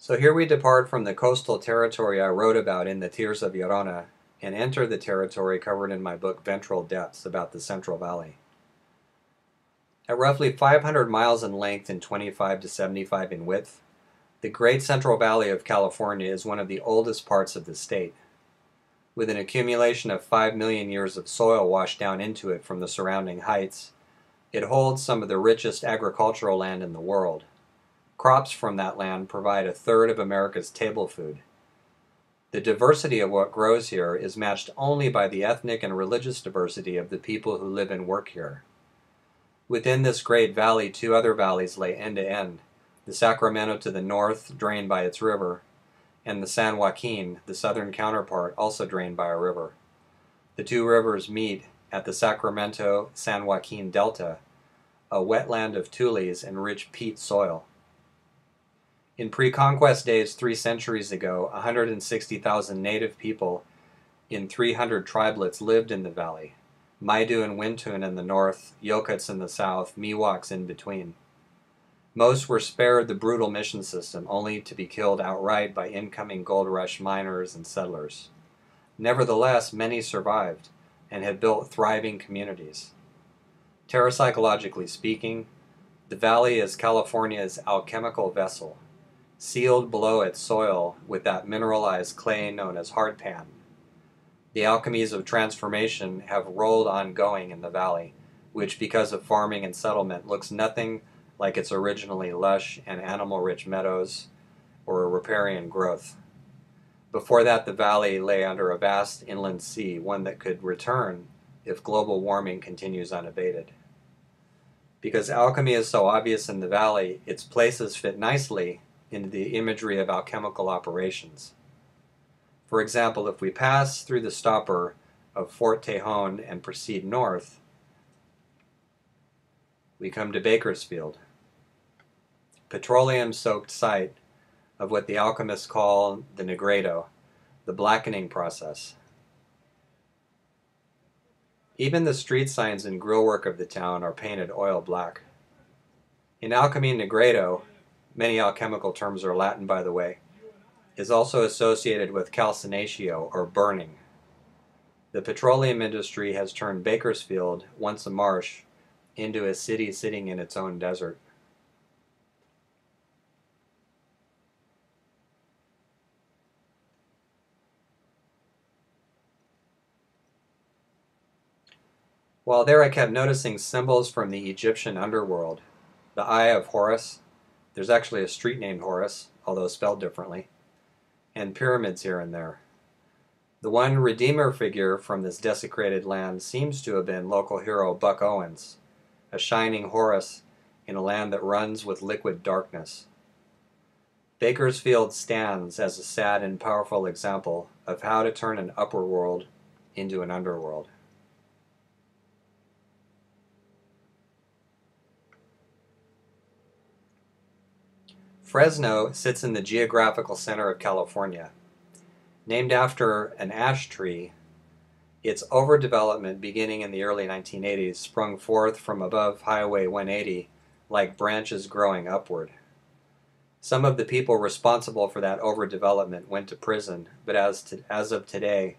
So here we depart from the coastal territory I wrote about in the Tears of Llorona and enter the territory covered in my book Ventral Depths about the Central Valley. At roughly 500 miles in length and 25 to 75 in width, the Great Central Valley of California is one of the oldest parts of the state. With an accumulation of 5 million years of soil washed down into it from the surrounding heights, it holds some of the richest agricultural land in the world. Crops from that land provide a third of America's table food. The diversity of what grows here is matched only by the ethnic and religious diversity of the people who live and work here. Within this great valley, two other valleys lay end to end, the Sacramento to the north, drained by its river, and the San Joaquin, the southern counterpart, also drained by a river. The two rivers meet at the Sacramento-San Joaquin Delta, a wetland of tules and rich peat soil. In pre-conquest days 3 centuries ago, 160,000 native people in 300 tribelets lived in the valley, Maidu and Wintun in the north, Yokuts in the south, Miwoks in between. Most were spared the brutal mission system, only to be killed outright by incoming gold rush miners and settlers. Nevertheless, many survived and have built thriving communities. Terrapsychologically speaking, the valley is California's alchemical vessel, sealed below its soil with that mineralized clay known as hardpan. The alchemies of transformation have rolled on going in the valley, which because of farming and settlement looks nothing like its originally lush and animal-rich meadows or a riparian growth. Before that, the valley lay under a vast inland sea, one that could return if global warming continues unabated. Because alchemy is so obvious in the valley, its places fit nicely into the imagery of alchemical operations. For example, if we pass through the stopper of Fort Tejon and proceed north, we come to Bakersfield, petroleum-soaked site of what the alchemists call the negredo, the blackening process. Even the street signs and grillwork of the town are painted oil black. In alchemy, negredo, many alchemical terms are Latin by the way, is also associated with calcinatio or burning. The petroleum industry has turned Bakersfield, once a marsh, into a city sitting in its own desert. While there I kept noticing symbols from the Egyptian underworld, the Eye of Horus, there's actually a street named Horus, although spelled differently, and pyramids here and there. The one redeemer figure from this desecrated land seems to have been local hero Buck Owens, a shining Horus in a land that runs with liquid darkness. Bakersfield stands as a sad and powerful example of how to turn an upper world into an underworld. Fresno sits in the geographical center of California. Named after an ash tree, its overdevelopment beginning in the early 1980s sprung forth from above Highway 180 like branches growing upward. Some of the people responsible for that overdevelopment went to prison, but as of today,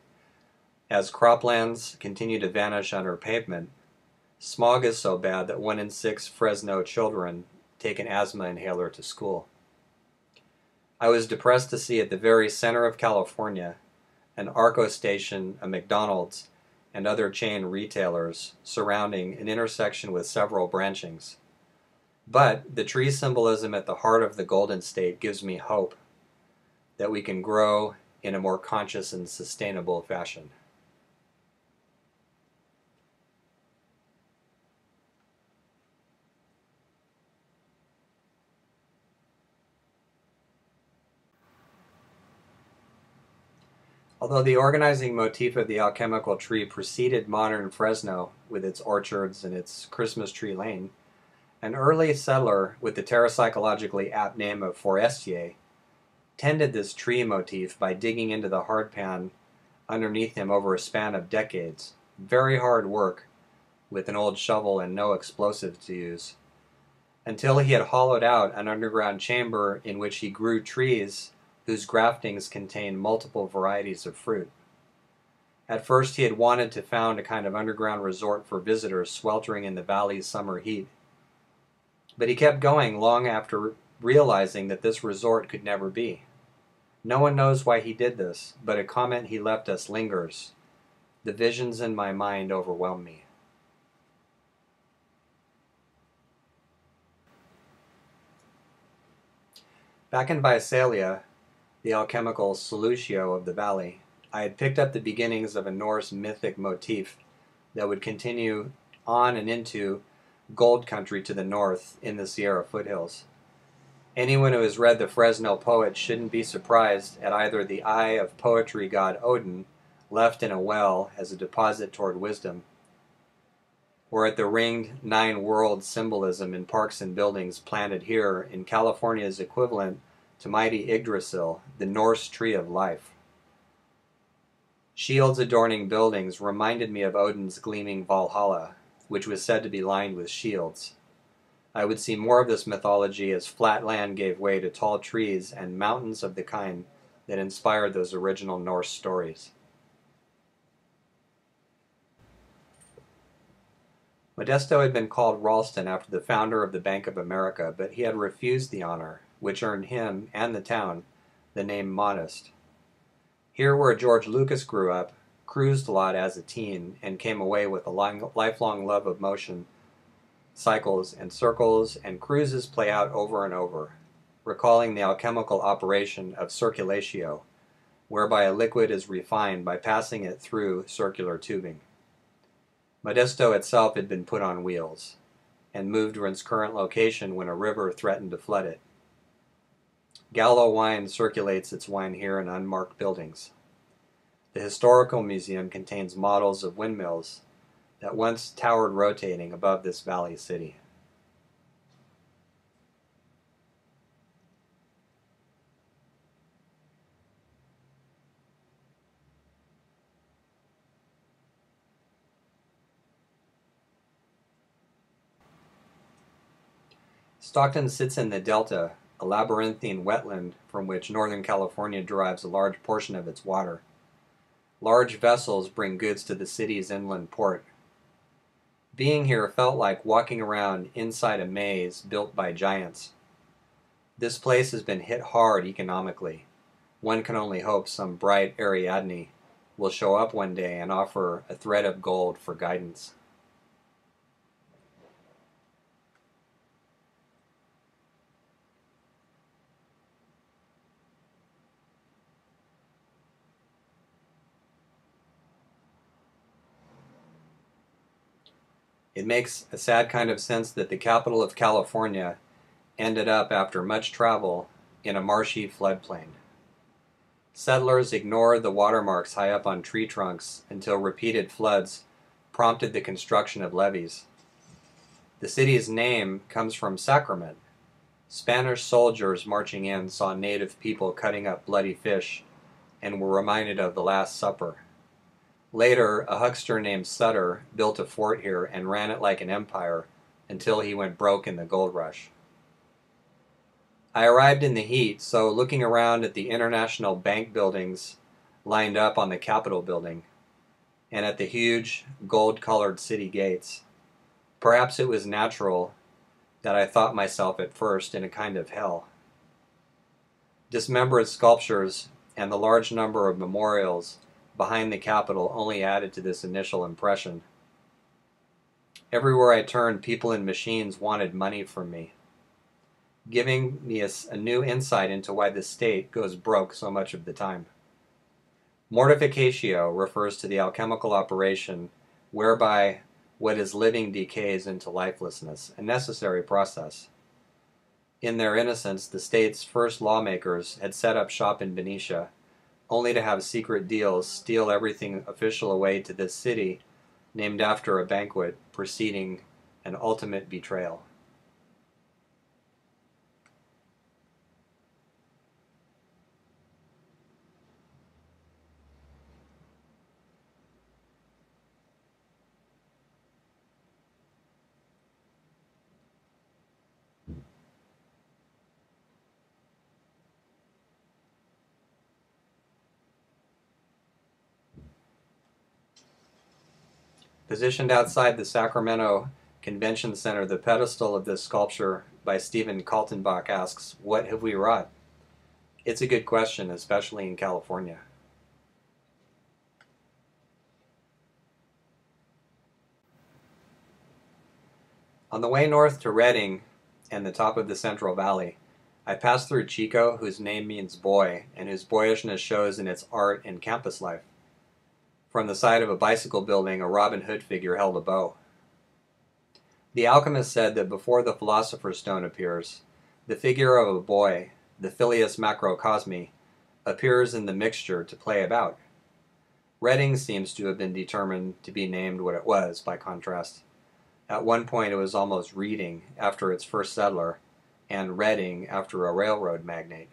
as croplands continue to vanish under pavement, smog is so bad that 1 in 6 Fresno children take an asthma inhaler to school. I was depressed to see at the very center of California an Arco station, a McDonald's, and other chain retailers surrounding an intersection with several branchings. But the tree symbolism at the heart of the Golden State gives me hope that we can grow in a more conscious and sustainable fashion. Although the organizing motif of the alchemical tree preceded modern Fresno with its orchards and its Christmas tree lane, an early settler with the terrapsychologically apt name of Forestier tended this tree motif by digging into the hardpan underneath him over a span of decades. Very hard work with an old shovel and no explosives to use. until he had hollowed out an underground chamber in which he grew trees whose graftings contained multiple varieties of fruit. At first he had wanted to found a kind of underground resort for visitors sweltering in the valley's summer heat. But he kept going long after realizing that this resort could never be. No one knows why he did this, but a comment he left us lingers. The visions in my mind overwhelm me. Back in Visalia, the alchemical solutio of the valley, I had picked up the beginnings of a Norse mythic motif that would continue on and into gold country to the north in the Sierra foothills. Anyone who has read the Fresno poets shouldn't be surprised at either the eye of poetry god Odin, left in a well as a deposit toward wisdom, or at the ringed nine-world symbolism in parks and buildings planted here in California's equivalent to mighty Yggdrasil, the Norse tree of life. Shields adorning buildings reminded me of Odin's gleaming Valhalla, which was said to be lined with shields. I would see more of this mythology as flat land gave way to tall trees and mountains of the kind that inspired those original Norse stories. Modesto had been called Ralston after the founder of the Bank of America, but he had refused the honor, which earned him and the town the name Modest. Here where George Lucas grew up, cruised a lot as a teen, and came away with a lifelong love of motion, cycles and circles and cruises play out over and over, recalling the alchemical operation of circulatio, whereby a liquid is refined by passing it through circular tubing. Modesto itself had been put on wheels, and moved to its current location when a river threatened to flood it. Gallo Wine circulates its wine here in unmarked buildings. The Historical Museum contains models of windmills that once towered rotating above this valley city. Stockton sits in the Delta, a labyrinthine wetland from which Northern California derives a large portion of its water. Large vessels bring goods to the city's inland port. Being here felt like walking around inside a maze built by giants. This place has been hit hard economically. One can only hope some bright Ariadne will show up one day and offer a thread of gold for guidance. It makes a sad kind of sense that the capital of California ended up, after much travel, in a marshy floodplain. Settlers ignored the watermarks high up on tree trunks until repeated floods prompted the construction of levees. The city's name comes from Sacramento. Spanish soldiers marching in saw native people cutting up bloody fish and were reminded of the Last Supper. Later, a huckster named Sutter built a fort here and ran it like an empire until he went broke in the gold rush. I arrived in the heat, so looking around at the international bank buildings lined up on the Capitol building and at the huge gold-colored city gates, perhaps it was natural that I thought myself at first in a kind of hell. Dismembered sculptures and the large number of memorials behind the Capitol only added to this initial impression. Everywhere I turned, people and machines wanted money from me, giving me a new insight into why the state goes broke so much of the time. Mortificatio refers to the alchemical operation whereby what is living decays into lifelessness, a necessary process. In their innocence, the state's first lawmakers had set up shop in Benicia, only to have secret deals steal everything official away to this city, named after a banquet preceding an ultimate betrayal. Positioned outside the Sacramento Convention Center, the pedestal of this sculpture by Stephen Kaltenbach asks, "What have we wrought?" It's a good question, especially in California. On the way north to Redding and the top of the Central Valley, I passed through Chico, whose name means boy, and whose boyishness shows in its art and campus life. From the side of a bicycle building, a Robin Hood figure held a bow. The alchemist said that before the philosopher's stone appears, the figure of a boy, the filius macrocosmi, appears in the mixture to play about. Redding seems to have been determined to be named what it was, by contrast. At one point it was almost Reading, after its first settler, and Redding, after a railroad magnate.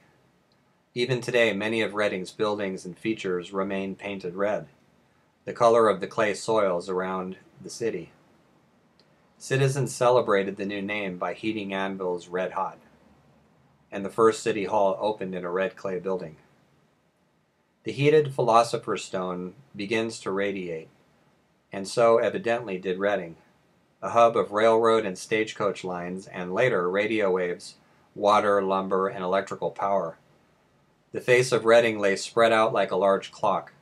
Even today, many of Redding's buildings and features remain painted red, the color of the clay soils around the city. Citizens celebrated the new name by heating anvils red hot, and the first city hall opened in a red clay building. The heated philosopher's stone begins to radiate, and so evidently did Redding, a hub of railroad and stagecoach lines, and later radio waves, water, lumber, and electrical power. The face of Redding lay spread out like a large clock.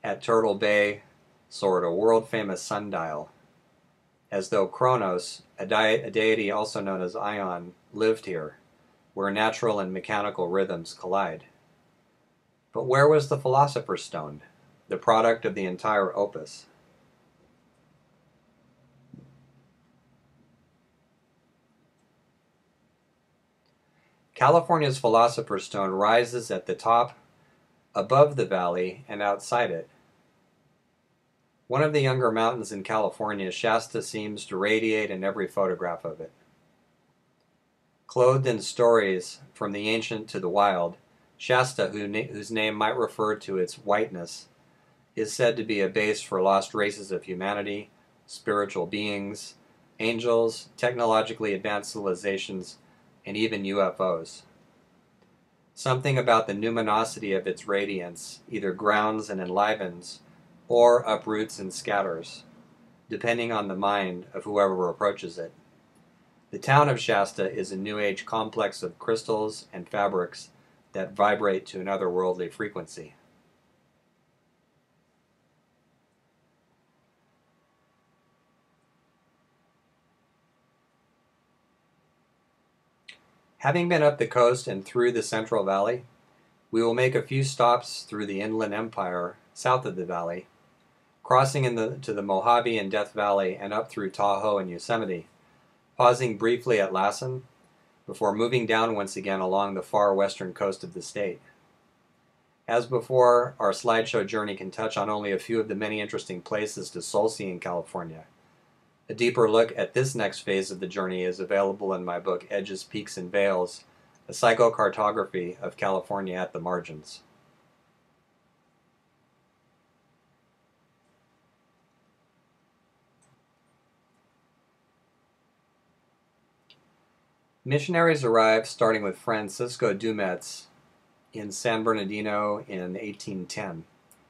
At Turtle Bay soared a world-famous sundial, as though Kronos, a deity also known as Ion, lived here, where natural and mechanical rhythms collide. But where was the philosopher's stone, the product of the entire opus? California's philosopher's stone rises at the top, above the valley, and outside it. One of the younger mountains in California, Shasta seems to radiate in every photograph of it. Clothed in stories from the ancient to the wild, Shasta, whose name might refer to its whiteness, is said to be a base for lost races of humanity, spiritual beings, angels, technologically advanced civilizations, and even UFOs. Something about the numinosity of its radiance either grounds and enlivens, or uproots and scatters, depending on the mind of whoever approaches it. The town of Shasta is a New Age complex of crystals and fabrics that vibrate to an otherworldly frequency. Having been up the coast and through the Central Valley, we will make a few stops through the Inland Empire south of the valley, crossing to the Mojave and Death Valley and up through Tahoe and Yosemite, pausing briefly at Lassen before moving down once again along the far western coast of the state. As before, our slideshow journey can touch on only a few of the many interesting places to soulsee in California. A deeper look at this next phase of the journey is available in my book Edges, Peaks, and Vales, a psychocartography of California at the margins. Missionaries arrived, starting with Francisco Dumetz in San Bernardino in 1810,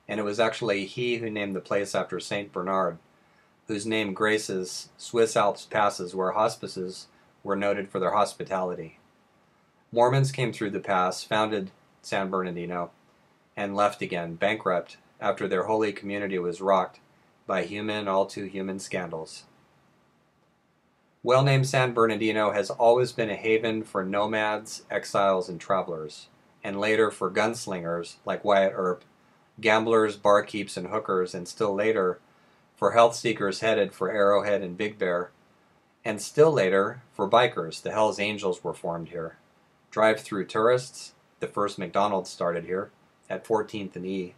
and it was actually he who named the place after Saint Bernard, whose name graces Swiss Alps passes where hospices were noted for their hospitality. Mormons came through the pass, founded San Bernardino, and left again, bankrupt, after their holy community was rocked by human, all too human scandals. Well-named San Bernardino has always been a haven for nomads, exiles, and travelers, and later for gunslingers like Wyatt Earp, gamblers, barkeeps, and hookers, and still later for health seekers headed for Arrowhead and Big Bear, and still later for bikers. The Hells Angels were formed here. Drive-through tourists, the first McDonald's started here, at 14th and E.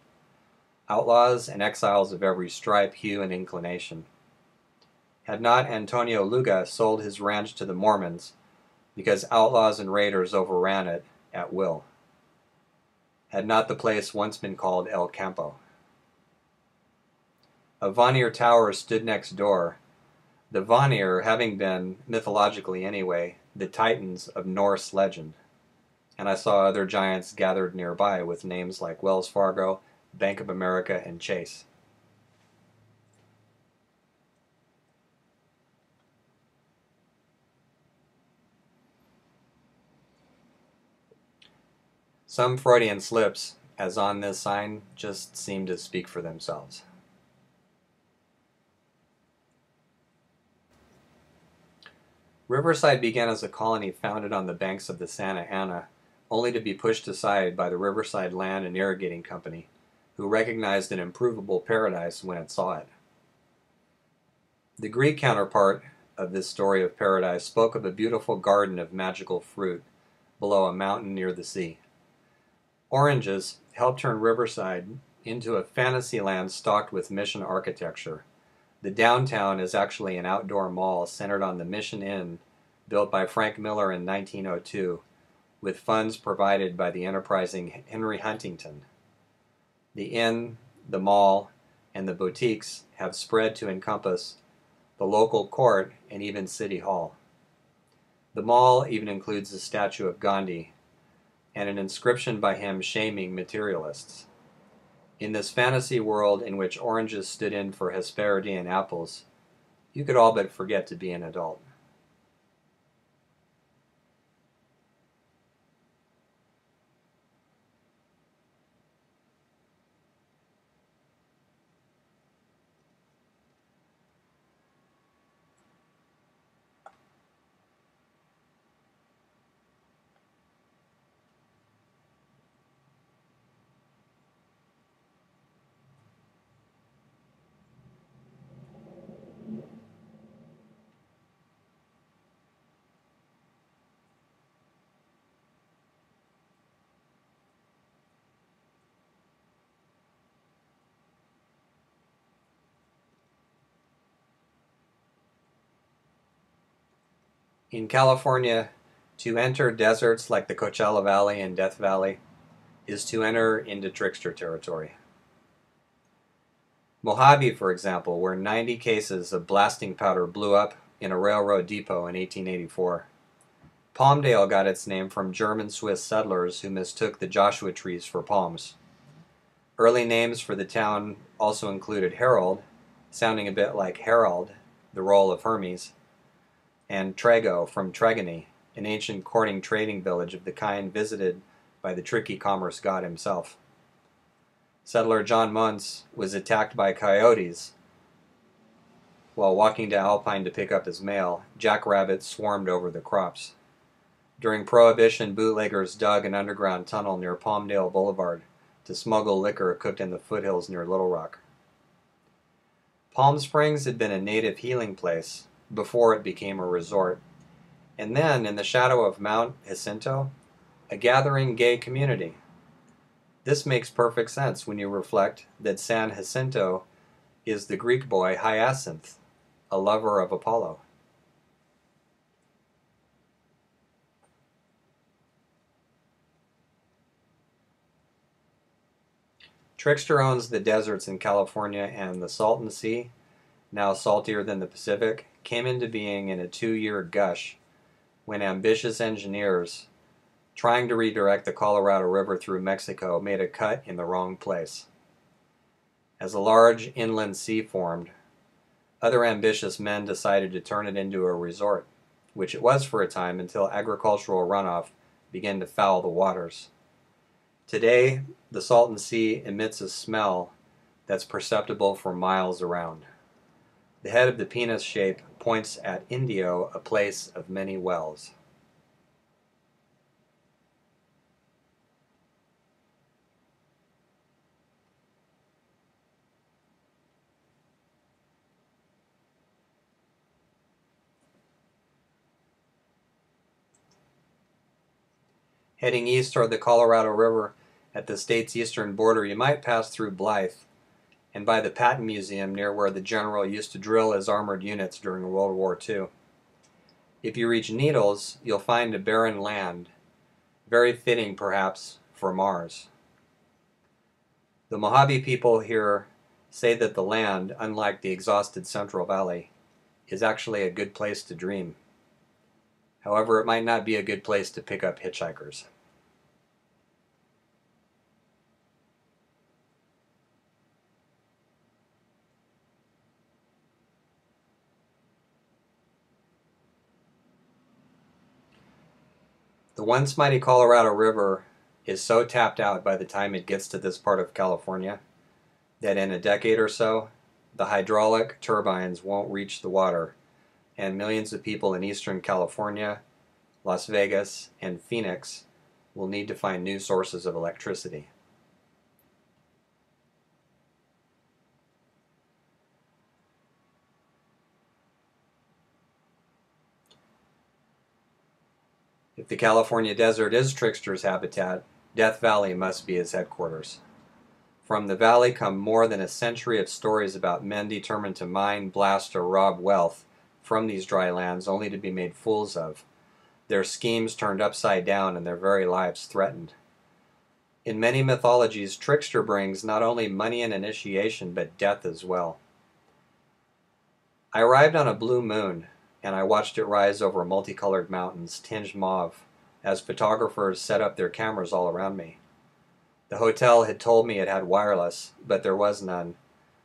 Outlaws and exiles of every stripe, hue, and inclination. Had not Antonio Luga sold his ranch to the Mormons because outlaws and raiders overran it at will? Had not the place once been called El Campo? A Vanir tower stood next door, the Vanir having been, mythologically anyway, the titans of Norse legend. And I saw other giants gathered nearby with names like Wells Fargo, Bank of America, and Chase. Some Freudian slips, as on this sign, just seem to speak for themselves. Riverside began as a colony founded on the banks of the Santa Ana, only to be pushed aside by the Riverside Land and Irrigating Company, who recognized an improvable paradise when it saw it. The Greek counterpart of this story of paradise spoke of a beautiful garden of magical fruit below a mountain near the sea. Oranges helped turn Riverside into a fantasy land stocked with mission architecture. The downtown is actually an outdoor mall centered on the Mission Inn, built by Frank Miller in 1902, with funds provided by the enterprising Henry Huntington. The inn, the mall, and the boutiques have spread to encompass the local court and even City Hall. The mall even includes a statue of Gandhi and an inscription by him shaming materialists. In this fantasy world in which oranges stood in for Hesperidean and apples, you could all but forget to be an adult. In California, to enter deserts like the Coachella Valley and Death Valley is to enter into trickster territory. Mojave, for example, where 90 cases of blasting powder blew up in a railroad depot in 1884. Palmdale got its name from German-Swiss settlers who mistook the Joshua trees for palms. Early names for the town also included Harold, sounding a bit like Harold, the role of Hermes, and Trago from Tregony, an ancient courting trading village of the kind visited by the tricky commerce god himself. Settler John Muntz was attacked by coyotes while walking to Alpine to pick up his mail. Jackrabbits swarmed over the crops. During Prohibition, bootleggers dug an underground tunnel near Palmdale Boulevard to smuggle liquor cooked in the foothills near Little Rock. Palm Springs had been a native healing place before it became a resort, and then, in the shadow of Mount Jacinto, a gathering gay community. This makes perfect sense when you reflect that San Jacinto is the Greek boy Hyacinth, a lover of Apollo. Trickster owns the deserts in California, and the Salton Sea, now saltier than the Pacific, came into being in a 2-year gush when ambitious engineers trying to redirect the Colorado River through Mexico made a cut in the wrong place. As a large inland sea formed, other ambitious men decided to turn it into a resort, which it was for a time until agricultural runoff began to foul the waters. Today, the Salton Sea emits a smell that's perceptible for miles around. The head of the penis shape points at Indio, a place of many wells. Heading east toward the Colorado River at the state's eastern border, you might pass through Blythe and by the Patton Museum near where the general used to drill his armored units during World War II. If you reach Needles, you'll find a barren land, very fitting perhaps for Mars. The Mojave people here say that the land, unlike the exhausted Central Valley, is actually a good place to dream. However, it might not be a good place to pick up hitchhikers. The once mighty Colorado River is so tapped out by the time it gets to this part of California that in a decade or so, the hydraulic turbines won't reach the water, and millions of people in Eastern California, Las Vegas, and Phoenix will need to find new sources of electricity. If the California desert is Trickster's habitat, Death Valley must be his headquarters. From the valley come more than a century of stories about men determined to mine, blast, or rob wealth from these dry lands only to be made fools of, their schemes turned upside down and their very lives threatened. In many mythologies, Trickster brings not only money and initiation, but death as well. I arrived on a blue moon, and I watched it rise over multicolored mountains, tinged mauve, as photographers set up their cameras all around me. The hotel had told me it had wireless, but there was none,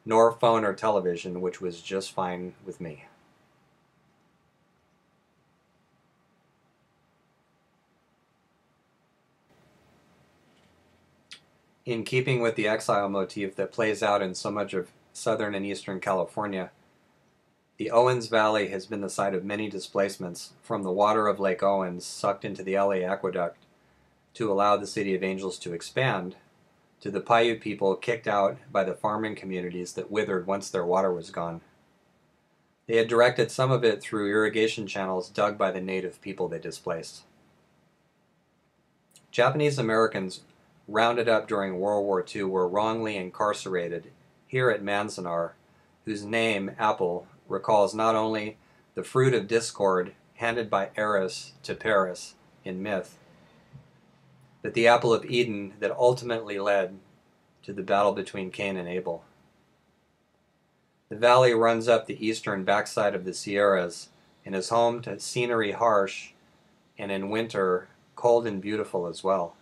nor phone or television, which was just fine with me. In keeping with the exile motif that plays out in so much of southern and eastern California, the Owens Valley has been the site of many displacements, from the water of Lake Owens sucked into the LA aqueduct to allow the City of Angels to expand, to the Paiute people kicked out by the farming communities that withered once their water was gone. They had directed some of it through irrigation channels dug by the native people they displaced. Japanese Americans rounded up during World War II were wrongly incarcerated here at Manzanar, whose name, Apple, recalls not only the fruit of discord handed by Eris to Paris in myth, but the apple of Eden that ultimately led to the battle between Cain and Abel. The valley runs up the eastern backside of the Sierras and is home to scenery harsh and in winter cold and beautiful as well.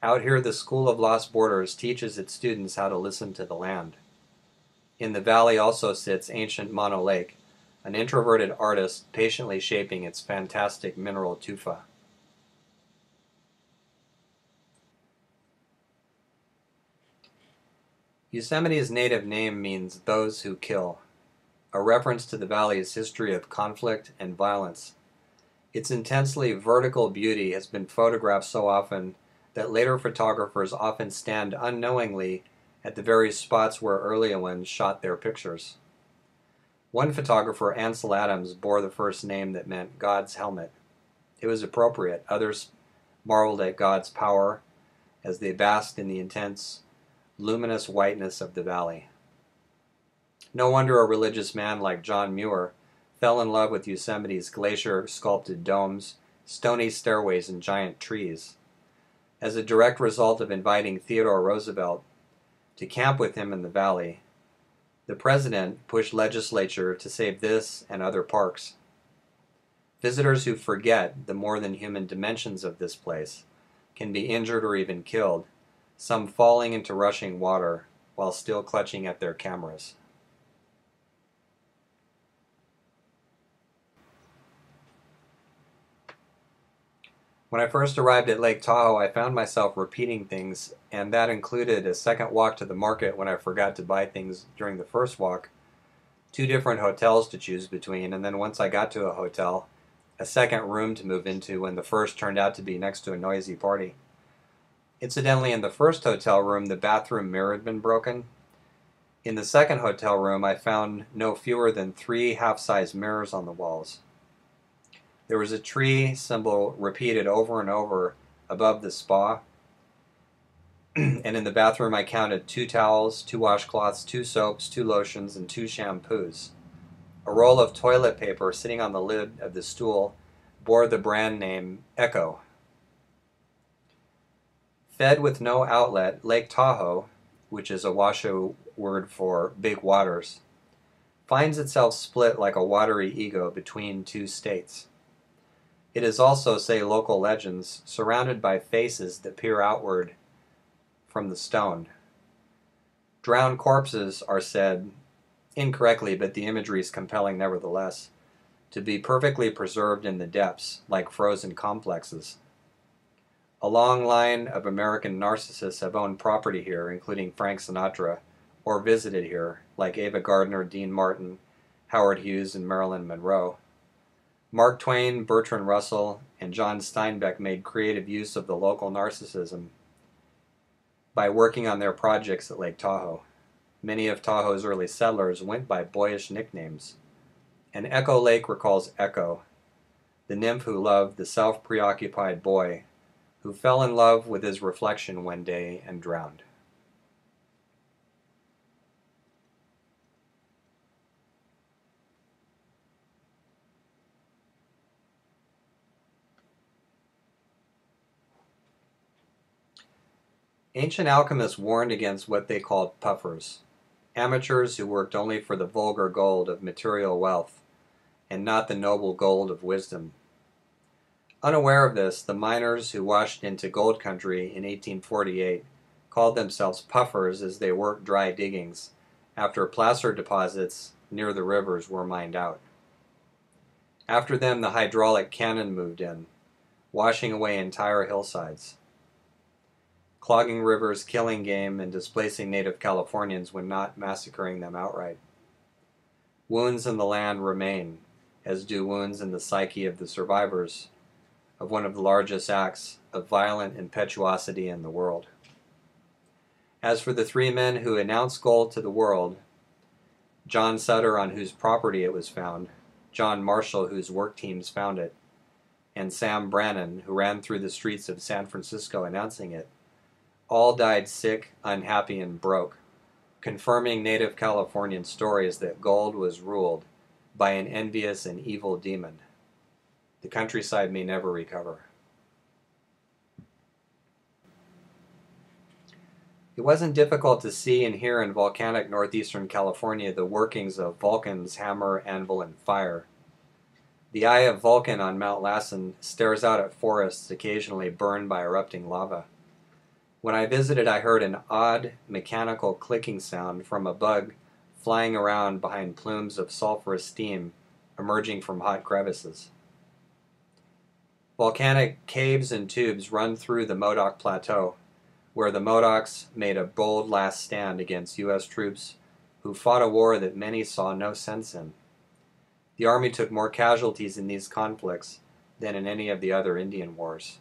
Out here, the School of Lost Borders teaches its students how to listen to the land. In the valley also sits ancient Mono Lake, an introverted artist patiently shaping its fantastic mineral tufa. Yosemite's native name means those who kill, a reference to the valley's history of conflict and violence. Its intensely vertical beauty has been photographed so often that later photographers often stand unknowingly at the very spots where earlier ones shot their pictures. One photographer, Ansel Adams, bore the first name that meant God's helmet. It was appropriate. Others marveled at God's power as they basked in the intense, luminous whiteness of the valley. No wonder a religious man like John Muir fell in love with Yosemite's glacier-sculpted domes, stony stairways, and giant trees. As a direct result of inviting Theodore Roosevelt to camp with him in the valley, the president pushed legislature to save this and other parks. Visitors who forget the more than human dimensions of this place can be injured or even killed, some falling into rushing water while still clutching at their cameras. When I first arrived at Lake Tahoe, I found myself repeating things, and that included a second walk to the market when I forgot to buy things during the first walk, 2 different hotels to choose between, and then once I got to a hotel, a second room to move into when the first turned out to be next to a noisy party. Incidentally, in the first hotel room, the bathroom mirror had been broken. In the second hotel room, I found no fewer than 3 half-size mirrors on the walls. There was a tree symbol repeated over and over above the spa, and in the bathroom I counted 2 towels, 2 washcloths, 2 soaps, 2 lotions, and 2 shampoos. A roll of toilet paper sitting on the lid of the stool bore the brand name Echo. Fed with no outlet, Lake Tahoe, which is a Washoe word for big waters, finds itself split like a watery ego between 2 states. It is also, say local legends, surrounded by faces that peer outward from the stone. Drowned corpses are said, incorrectly but the imagery is compelling nevertheless, to be perfectly preserved in the depths, like frozen complexes. A long line of American narcissists have owned property here, including Frank Sinatra, or visited here, like Ava Gardner, Dean Martin, Howard Hughes, and Marilyn Monroe. Mark Twain, Bertrand Russell, and John Steinbeck made creative use of the local narcissism by working on their projects at Lake Tahoe. Many of Tahoe's early settlers went by boyish nicknames. And Echo Lake recalls Echo, the nymph who loved the self-preoccupied boy who fell in love with his reflection one day and drowned. Ancient alchemists warned against what they called puffers, amateurs who worked only for the vulgar gold of material wealth and not the noble gold of wisdom. Unaware of this, the miners who washed into gold country in 1848 called themselves puffers as they worked dry diggings after placer deposits near the rivers were mined out. After them, the hydraulic cannon moved in, washing away entire hillsides, clogging rivers, killing game, and displacing native Californians when not massacring them outright. Wounds in the land remain, as do wounds in the psyche of the survivors of one of the largest acts of violent impetuosity in the world. As for the three men who announced gold to the world, John Sutter, on whose property it was found, John Marshall, whose work teams found it, and Sam Brannan, who ran through the streets of San Francisco announcing it, all died sick, unhappy, and broke, confirming native Californian stories that gold was ruled by an envious and evil demon. The countryside may never recover. It wasn't difficult to see and hear in volcanic northeastern California the workings of Vulcan's hammer, anvil, and fire. The eye of Vulcan on Mount Lassen stares out at forests occasionally burned by erupting lava. When I visited, I heard an odd, mechanical clicking sound from a bug flying around behind plumes of sulfurous steam emerging from hot crevices. Volcanic caves and tubes run through the Modoc Plateau, where the Modocs made a bold last stand against U.S. troops who fought a war that many saw no sense in. The Army took more casualties in these conflicts than in any of the other Indian wars.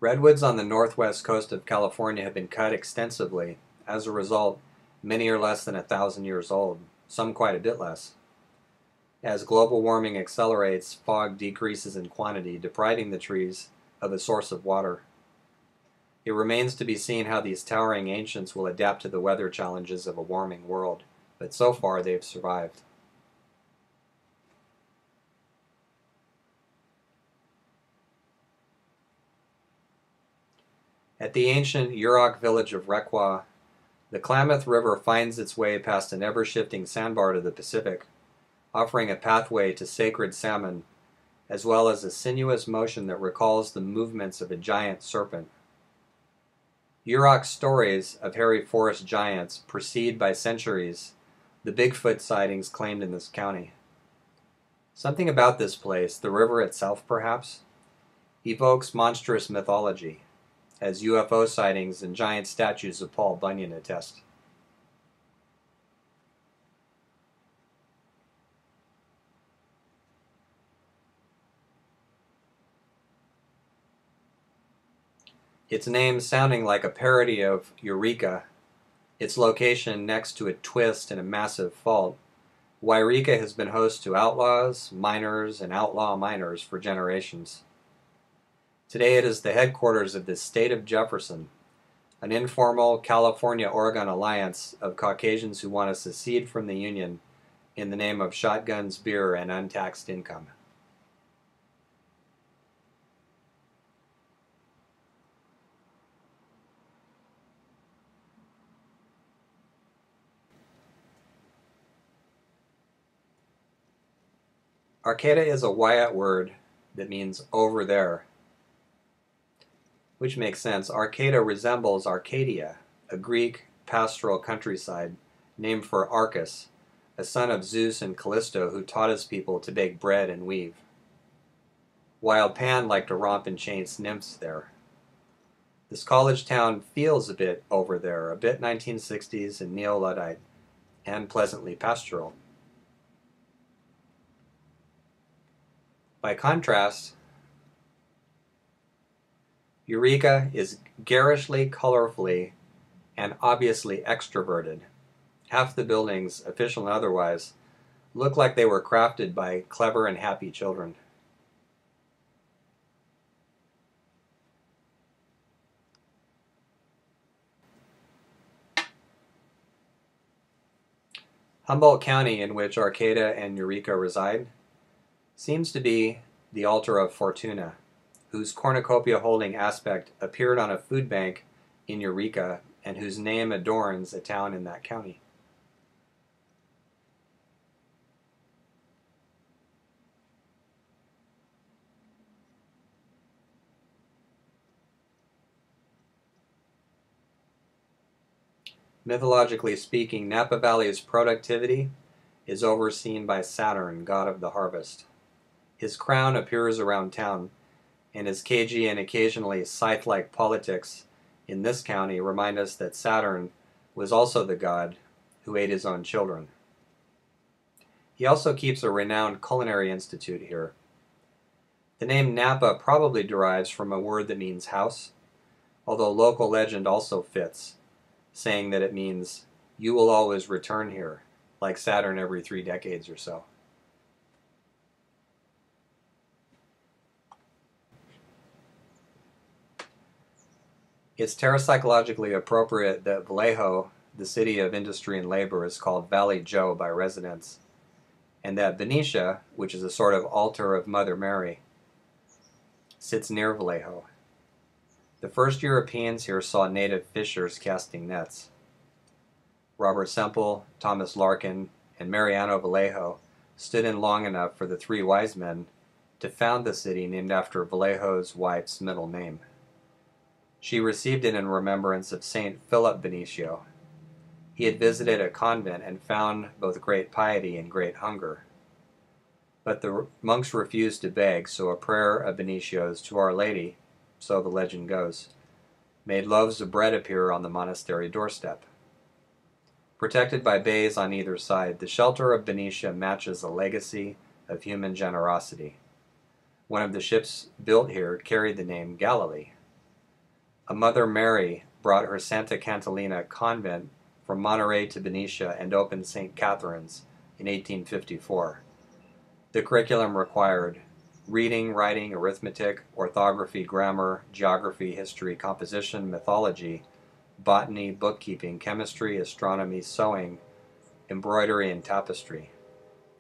Redwoods on the northwest coast of California have been cut extensively. As a result, many are less than 1,000 years old, some quite a bit less. As global warming accelerates, fog decreases in quantity, depriving the trees of a source of water. It remains to be seen how these towering ancients will adapt to the weather challenges of a warming world, but so far they've survived. At the ancient Yurok village of Requa, the Klamath River finds its way past an ever-shifting sandbar to the Pacific, offering a pathway to sacred salmon, as well as a sinuous motion that recalls the movements of a giant serpent. Yurok stories of hairy forest giants precede by centuries the Bigfoot sightings claimed in this county. Something about this place, the river itself perhaps, evokes monstrous mythology, as UFO sightings and giant statues of Paul Bunyan attest. Its name sounding like a parody of Eureka, its location next to a twist and a massive fault, Wairika has been host to outlaws, miners, and outlaw miners for generations. Today it is the headquarters of the state of Jefferson, an informal California-Oregon alliance of Caucasians who want to secede from the Union in the name of shotguns, beer, and untaxed income. Arcada is a Wyatt word that means over there, which makes sense. Arcada resembles Arcadia, a Greek pastoral countryside named for Arcas, a son of Zeus and Callisto who taught his people to bake bread and weave. while Pan liked to romp and chase nymphs there. This college town feels a bit over there, a bit 1960s and neo-Luddite, and pleasantly pastoral. By contrast, Eureka is garishly, colorfully, and obviously extroverted. Half the buildings, official and otherwise, look like they were crafted by clever and happy children. Humboldt County, in which Arcata and Eureka reside, seems to be the altar of Fortuna, whose cornucopia-holding aspect appeared on a food bank in Eureka and whose name adorns a town in that county. Mythologically speaking, Napa Valley's productivity is overseen by Saturn, god of the harvest. His crown appears around town, and his cagey and occasionally scythe-like politics in this county remind us that Saturn was also the god who ate his own children. He also keeps a renowned culinary institute here. The name Napa probably derives from a word that means house, although local legend also fits, saying that it means, "You will always return here," like Saturn every 3 decades or so. It's terrapsychologically appropriate that Vallejo, the city of industry and labor, is called Valley Joe by residents, and that Benicia, which is a sort of altar of Mother Mary, sits near Vallejo. The first Europeans here saw native fishers casting nets. Robert Semple, Thomas Larkin, and Mariano Vallejo stood in long enough for the 3 wise men to found the city named after Vallejo's wife's middle name. She received it in remembrance of Saint Philip Benicio. He had visited a convent and found both great piety and great hunger. But the monks refused to beg, so a prayer of Benicio's to Our Lady, so the legend goes, made loaves of bread appear on the monastery doorstep. Protected by bays on either side, the shelter of Benicia matches a legacy of human generosity. One of the ships built here carried the name Galilee. A Mother Mary brought her Santa Catalina convent from Monterey to Benicia and opened St. Catherine's in 1854. The curriculum required reading, writing, arithmetic, orthography, grammar, geography, history, composition, mythology, botany, bookkeeping, chemistry, astronomy, sewing, embroidery, and tapestry.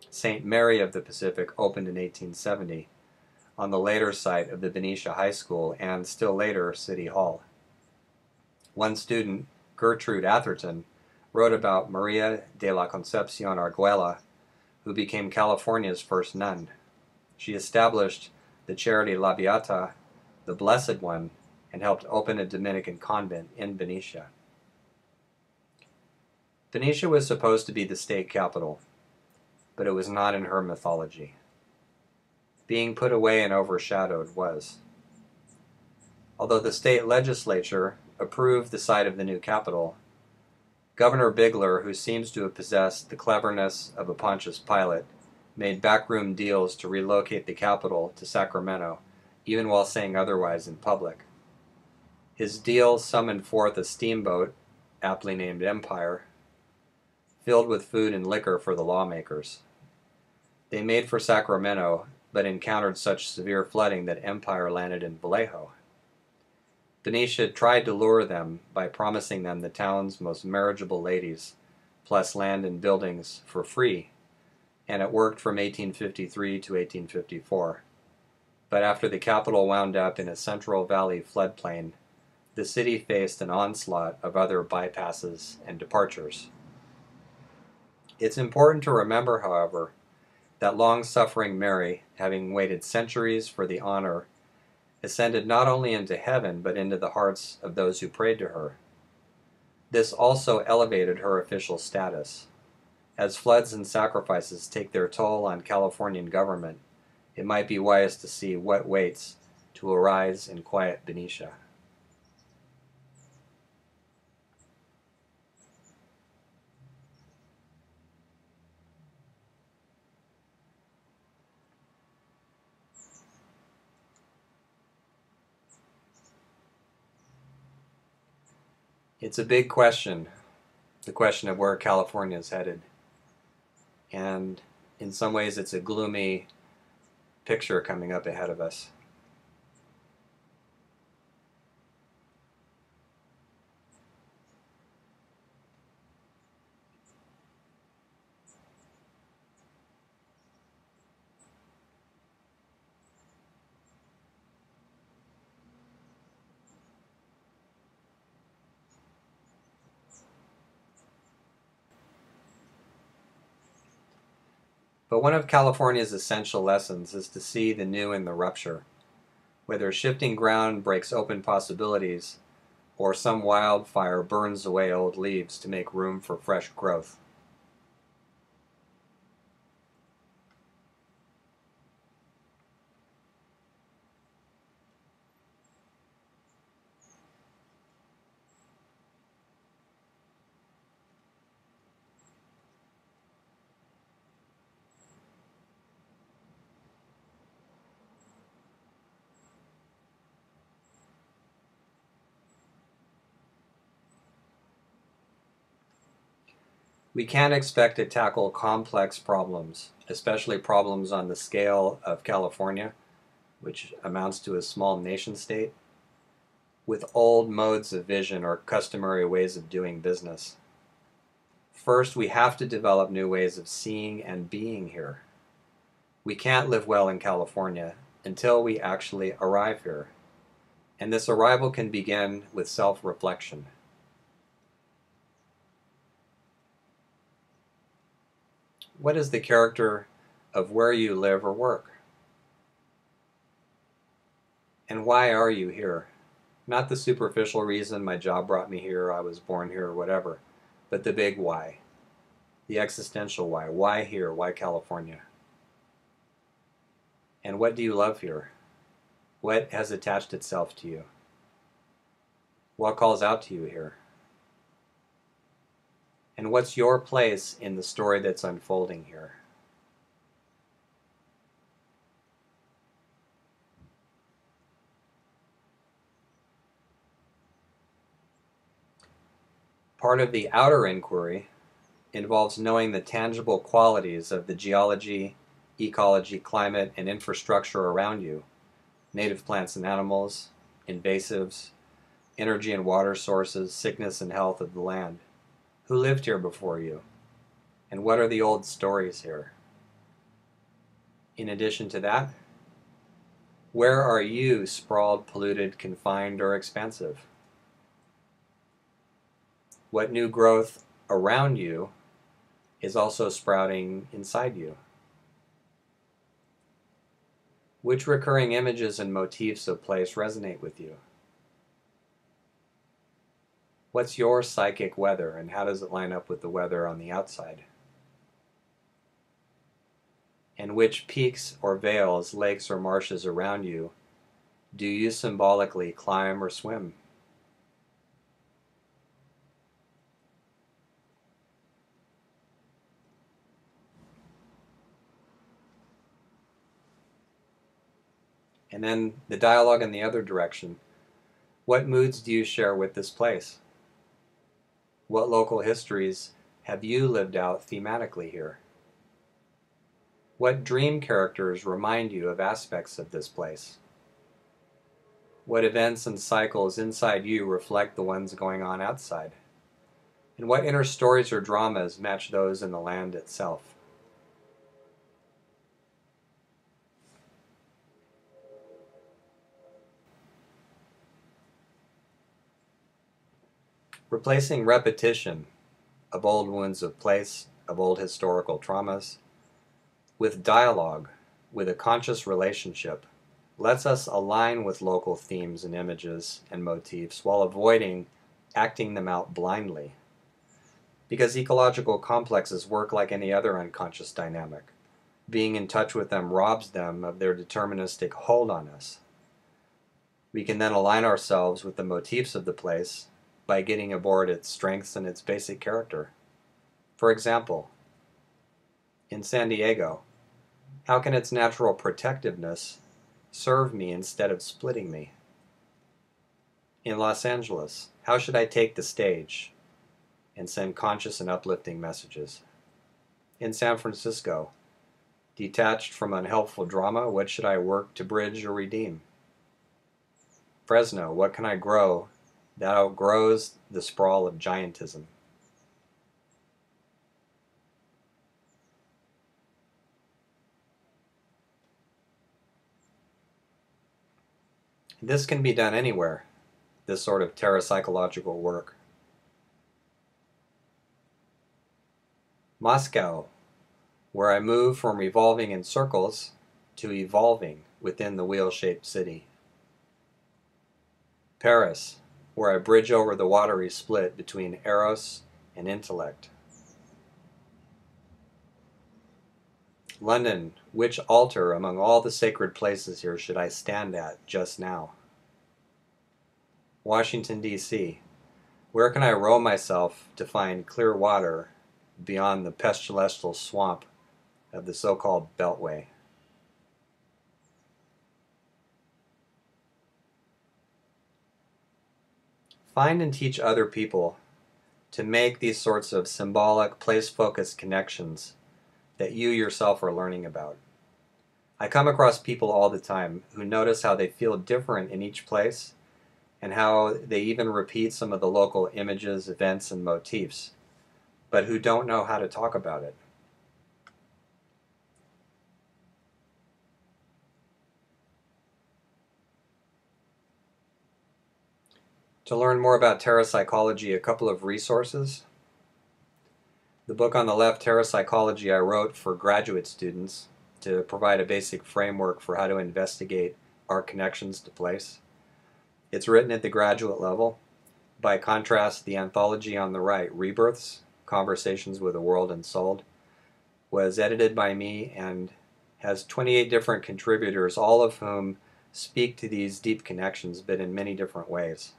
St. Mary of the Pacific opened in 1870 on the later site of the Benicia High School and, still later, City Hall. One student, Gertrude Atherton, wrote about Maria de la Concepcion Arguella, who became California's first nun. She established the charity La Beata, the Blessed One, and helped open a Dominican convent in Benicia. Benicia was supposed to be the state capital, but it was not in her mythology. Being put away and overshadowed was. Although the state legislature approved the site of the new capital, Governor Bigler, who seems to have possessed the cleverness of a Pontius Pilate, made backroom deals to relocate the capital to Sacramento, even while saying otherwise in public. His deal summoned forth a steamboat, aptly named Empire, filled with food and liquor for the lawmakers. They made for Sacramento, but encountered such severe flooding that Empire landed in Vallejo. Benicia tried to lure them by promising them the town's most marriageable ladies, plus land and buildings for free, and it worked from 1853 to 1854. But after the capital wound up in a Central Valley floodplain, the city faced an onslaught of other bypasses and departures. It's important to remember, however, that long-suffering Mary, having waited centuries for the honor, ascended not only into heaven but into the hearts of those who prayed to her. This also elevated her official status. As floods and sacrifices take their toll on Californian government, it might be wise to see what waits to arise in quiet Benicia. It's a big question, the question of where California is headed. And in some ways it's a gloomy picture coming up ahead of us. But one of California's essential lessons is to see the new in the rupture, whether shifting ground breaks open possibilities or some wildfire burns away old leaves to make room for fresh growth. We can't expect to tackle complex problems, especially problems on the scale of California, which amounts to a small nation state, with old modes of vision or customary ways of doing business. First, we have to develop new ways of seeing and being here. We can't live well in California until we actually arrive here. And this arrival can begin with self-reflection. What is the character of where you live or work? And why are you here? Not the superficial reason my job brought me here, I was born here, or whatever, but the big why. The existential why. Why here? Why California? And what do you love here? What has attached itself to you? What calls out to you here? And what's your place in the story that's unfolding here? Part of the outer inquiry involves knowing the tangible qualities of the geology, ecology, climate, and infrastructure around you, native plants and animals, invasives, energy and water sources, sickness and health of the land. Who lived here before you? And what are the old stories here? In addition to that, where are you sprawled, polluted, confined, or expansive? What new growth around you is also sprouting inside you? Which recurring images and motifs of place resonate with you? What's your psychic weather, and how does it line up with the weather on the outside? And which peaks or vales, lakes or marshes around you do you symbolically climb or swim? And then the dialogue in the other direction. What moods do you share with this place? What local histories have you lived out thematically here? What dream characters remind you of aspects of this place? What events and cycles inside you reflect the ones going on outside? And what inner stories or dramas match those in the land itself? Replacing repetition of old wounds of place, of old historical traumas, with dialogue, with a conscious relationship, lets us align with local themes and images and motifs while avoiding acting them out blindly. Because ecological complexes work like any other unconscious dynamic. Being in touch with them robs them of their deterministic hold on us. We can then align ourselves with the motifs of the place by getting aboard its strengths and its basic character. For example, in San Diego, how can its natural protectiveness serve me instead of splitting me? In Los Angeles, how should I take the stage and send conscious and uplifting messages? In San Francisco, detached from unhelpful drama, what should I work to bridge or redeem? Fresno, what can I grow that outgrows the sprawl of giantism? This can be done anywhere, this sort of terrapsychological work. Moscow, where I move from revolving in circles to evolving within the wheel-shaped city. Paris, where I bridge over the watery split between eros and intellect. London, which altar among all the sacred places here should I stand at just now? Washington, D.C., where can I row myself to find clear water beyond the pestilential swamp of the so-called Beltway? Find and teach other people to make these sorts of symbolic, place-focused connections that you yourself are learning about. I come across people all the time who notice how they feel different in each place and how they even repeat some of the local images, events, and motifs, but who don't know how to talk about it. To learn more about terrapsychology, a couple of resources. The book on the left, Terrapsychology, I wrote for graduate students to provide a basic framework for how to investigate our connections to place. It's written at the graduate level. By contrast, the anthology on the right, Rebirths, Conversations with the World and Soul, was edited by me and has 28 different contributors, all of whom speak to these deep connections, but in many different ways.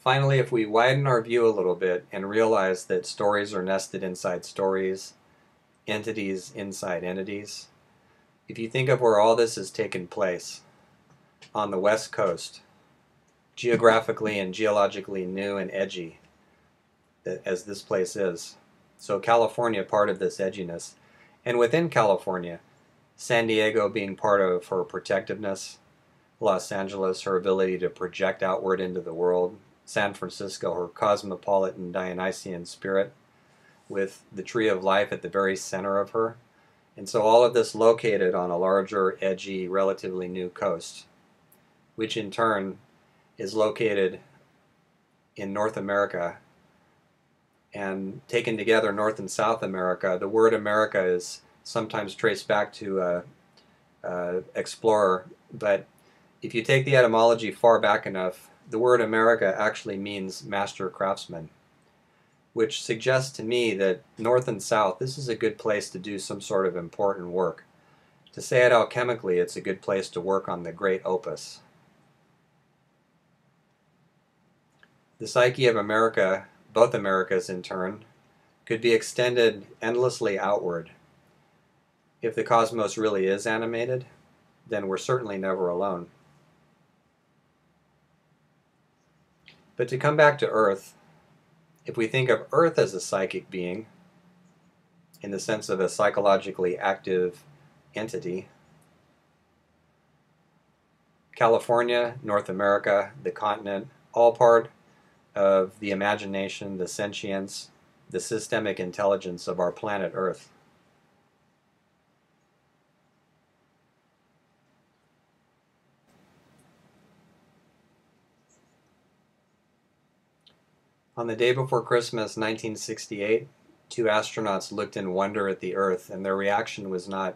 Finally, if we widen our view a little bit and realize that stories are nested inside stories, entities inside entities, if you think of where all this has taken place, on the West Coast, geographically and geologically new and edgy, as this place is. So California, part of this edginess. And within California, San Diego being part of her protectiveness, Los Angeles, her ability to project outward into the world, San Francisco, her cosmopolitan Dionysian spirit, with the tree of life at the very center of her. And so all of this located on a larger, edgy, relatively new coast, which in turn is located in North America. And taken together, North and South America, the word America is sometimes traced back to explorer, but if you take the etymology far back enough, the word America actually means master craftsman, which suggests to me that North and South, this is a good place to do some sort of important work. To say it alchemically, it's a good place to work on the great opus. The psyche of America, both Americas in turn, could be extended endlessly outward. If the cosmos really is animated, then we're certainly never alone. But to come back to Earth, if we think of Earth as a psychic being, in the sense of a psychologically active entity, California, North America, the continent, all part of the imagination, the sentience, the systemic intelligence of our planet Earth. On the day before Christmas, 1968, Two astronauts looked in wonder at the Earth, and their reaction was not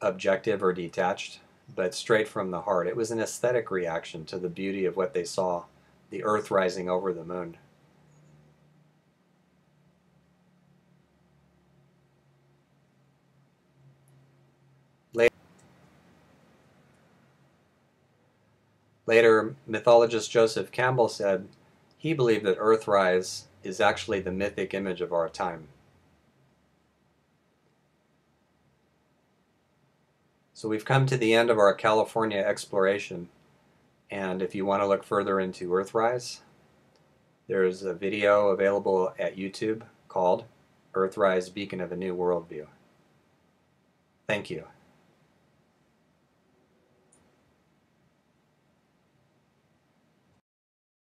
objective or detached, but straight from the heart. It was an aesthetic reaction to the beauty of what they saw, the Earth rising over the moon. Later, mythologist Joseph Campbell said he believed that Earthrise is actually the mythic image of our time. So we've come to the end of our California exploration, and if you want to look further into Earthrise, there's a video available at YouTube called Earthrise Beacon of a New Worldview. Thank you.